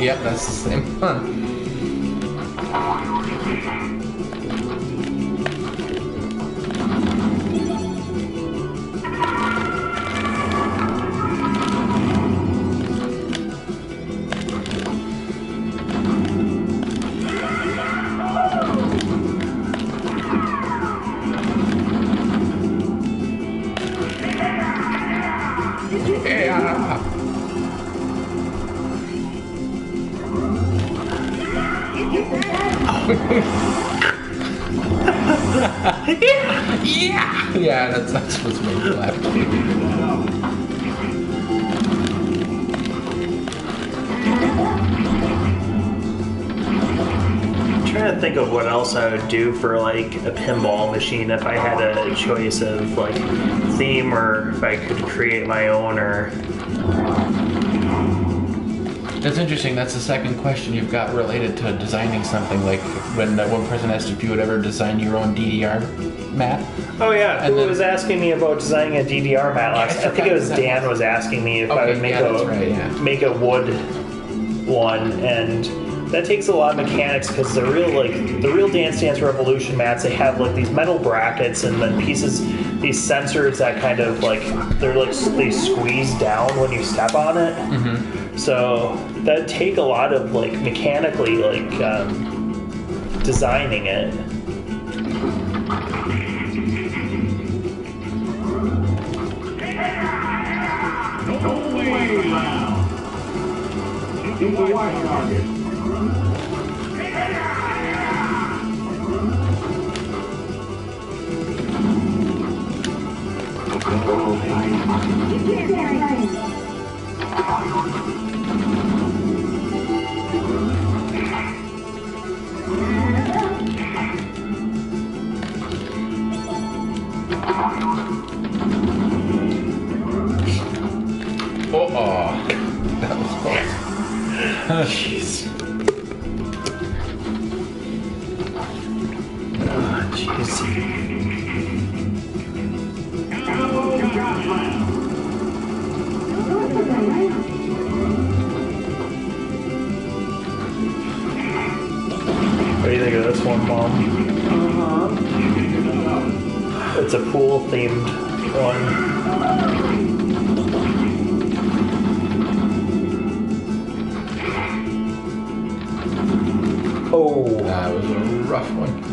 Yep, that's the same one. Yeah, that's what's made me laugh. I'm trying to think of what else I would do for like a pinball machine if I had a choice of like theme, or if I could create my own, or... That's interesting. That's the second question you've got related to designing something. Like when that one person asked if you would ever design your own DDR mat. Oh yeah, And who then- was asking me about designing a DDR mat last? I think it was Dan was asking me if I would make make a wood one, and that takes a lot of mechanics because the real Dance Dance Revolution mats, they have like these metal brackets and then pieces, these sensors that kind of like they squeeze down when you step on it. Mm-hmm. So that take a lot of like mechanically like designing it. Oh, that was close. Jeez. Oh, jeez. What do you think of this one, Mom? It's a pool themed one. Oh, That was a rough one.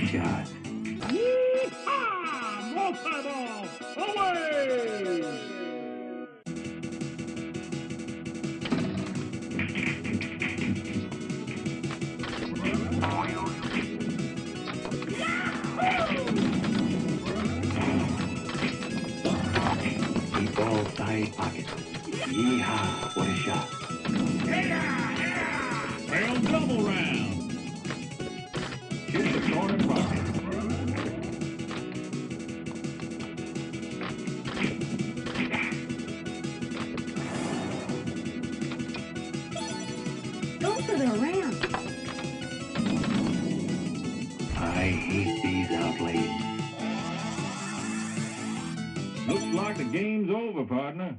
shot. Yeehaw! Multi-ball! Away! Keep all side pockets. Yeehaw, what a shot. Rail double round. Here's the corner pocket. Go for the ramp. I hate these outlays. Looks like the game's over, partner.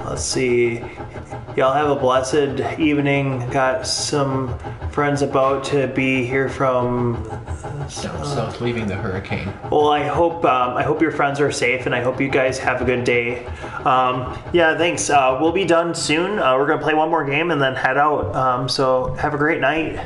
Let's see. Y'all have a blessed evening. Got some friends about to be here from. So leaving the hurricane. Well, I hope your friends are safe, and I hope you guys have a good day. Yeah, thanks. We'll be done soon. We're gonna play one more game and then head out. So have a great night.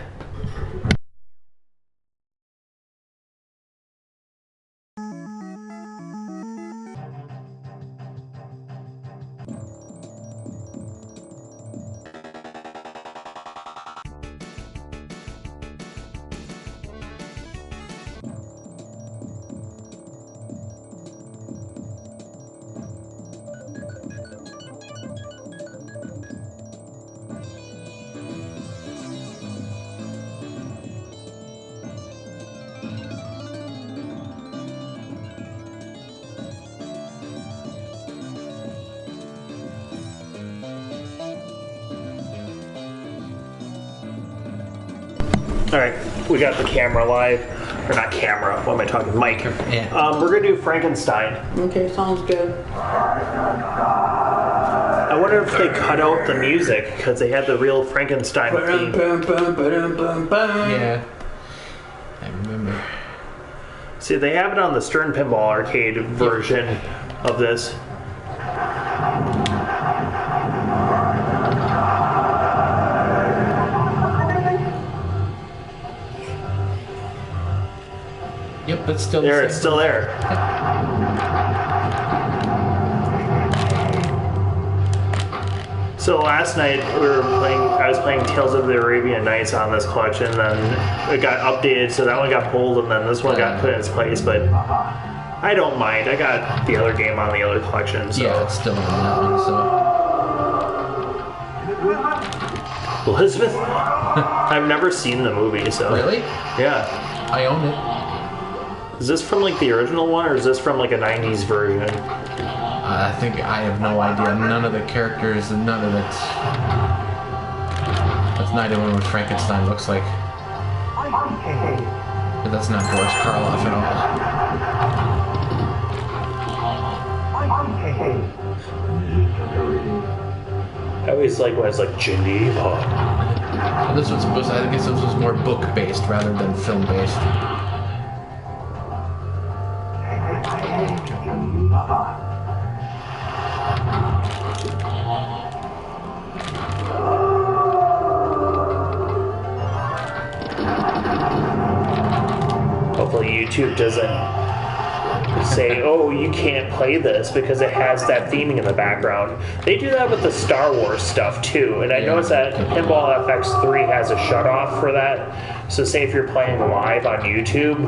All right, we got the camera live. Or not camera, what am I talking? Mic. Yeah. We're gonna do Frankenstein. Okay, sounds good. I wonder if they cut out the music because they had the real Frankenstein theme. Yeah. I remember. See, they have it on the Stern Pinball arcade version of this. Yep, it's still There, the it's same. still there. So last night I was playing Tales of the Arabian Nights on this collection, then it got updated, so that one got pulled, and then this one got put in its place, but I don't mind. I got the other game on the other collection, so. Yeah, it's still on that one, so. Elizabeth? I've never seen the movie, so. Really? Yeah. I own it. Is this from like the original one, or is this from like a 90s version? I think I have no idea. None of the characters, none of it. That's not even what Frankenstein looks like. But that's not Boris Karloff at I always like when it's like Geneva. all. This one's supposed to, I guess this was more book-based rather than film-based. Hopefully YouTube doesn't say, oh, you can't play this because it has that theming in the background. They do that with the Star Wars stuff too, and I noticed that Pinball FX3 has a shutoff for that. So say if you're playing live on YouTube,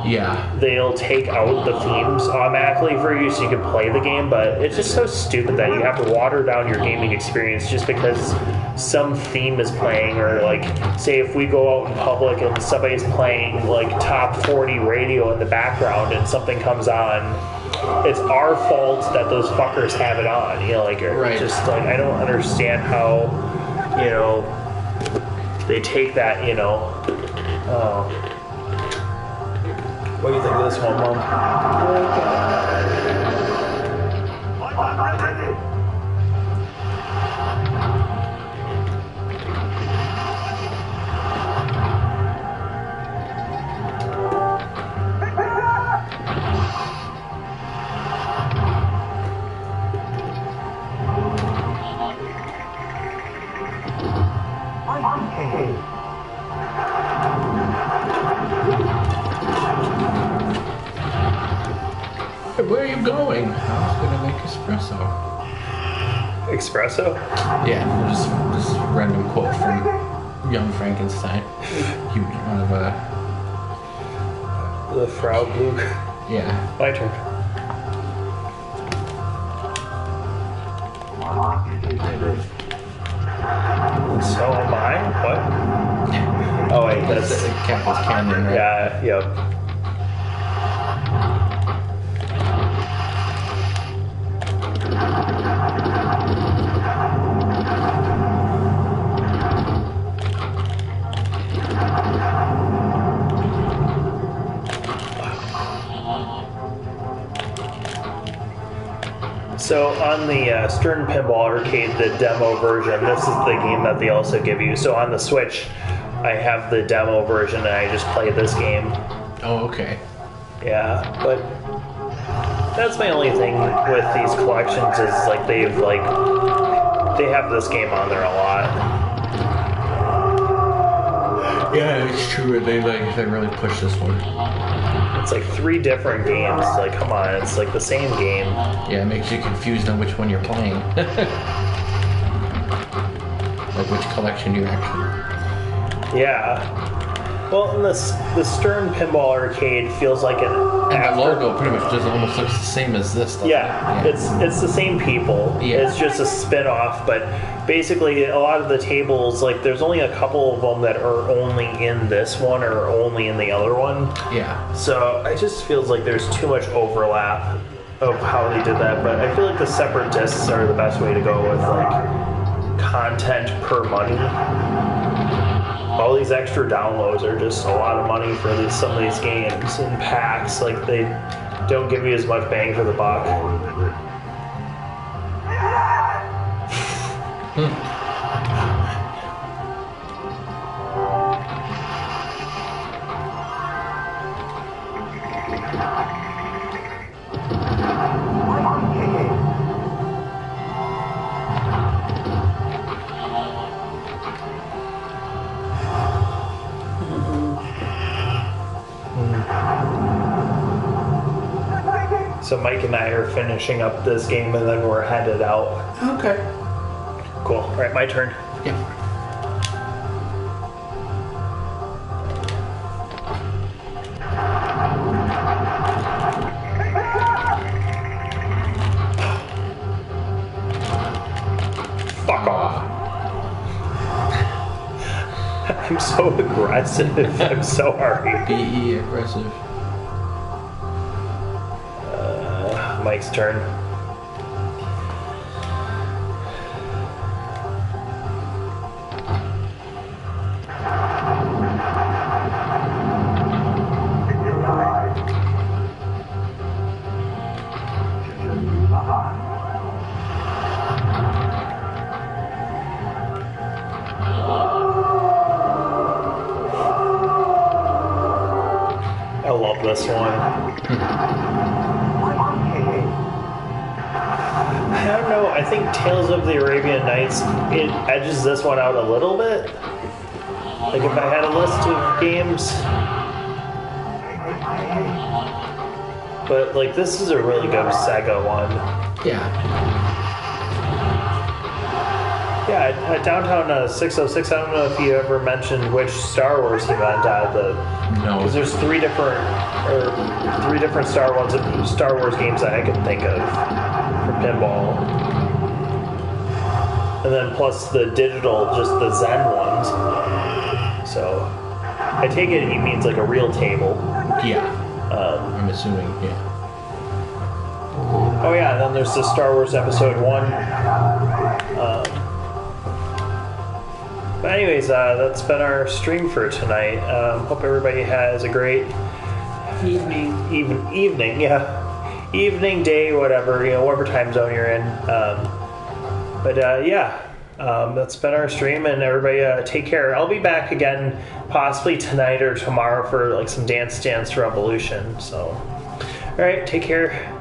Yeah. they'll take out the themes automatically for you so you can play the game, but it's just so stupid that you have to water down your gaming experience just because some theme is playing, or like say if we go out in public and somebody's playing like top 40 radio in the background and something comes on, it's our fault that those fuckers have it on, you know, like Right. just like I don't understand how, you know, they take that, you know. What do you think of this one, Mom? Hey, where are you going? I was gonna make espresso. Espresso? Yeah, just random quote from Young Frankenstein. He one of The Frau Blue. yeah. My turn. So am I? What? Oh wait, That's that's... Campbell's Canyon, right? Yeah, yep. So on the Stern Pinball Arcade, the demo version, this is the game that they also give you. So on the Switch, I have the demo version and I just play this game. Oh, okay. Yeah, but that's my only thing with these collections is like they have this game on there a lot. Yeah, it's true. They really push this one. It's like 3 different games. Like, come on, it's like the same game. Yeah, it makes you confused on which one you're playing. Like which collection you actually. Yeah. Well, and the Stern Pinball Arcade feels like an And the logo pretty much just almost looks the same as this stuff. Yeah, it's the same people. Yeah. It's just a spin-off, but basically a lot of the tables, like there's only a couple of them that are only in this one or only in the other one. Yeah. So it just feels like there's too much overlap of how they did that, but I feel like the separate discs are the best way to go with like content per money. All these extra downloads are just a lot of money for some of these games and packs. Like they don't give you as much bang for the buck. So Mike and I are finishing up this game and then we're headed out. Okay. Cool. All right, my turn. Yeah. Fuck off. I'm so aggressive. I'm sorry. Be aggressive. Mike's turn. I love this one. I don't know. I think Tales of the Arabian Nights, it edges this one out a little bit. Like if I had a list of games. But like this is a really good Sega one. Yeah. Yeah, Downtown 606, I don't know if you ever mentioned which Star Wars he meant No. because there's three different Star Wars games that I can think of for pinball. And then plus the digital, just the Zen ones. So I take it he means like a real table. Yeah. I'm assuming, yeah. Oh yeah, and then there's the Star Wars Episode 1. But anyways, that's been our stream for tonight. Hope everybody has a great Evening, yeah. Evening, day, whatever, whatever time zone you're in. That's been our stream, and everybody take care. I'll be back again possibly tonight or tomorrow for like some Dance Dance Revolution. So, all right, take care.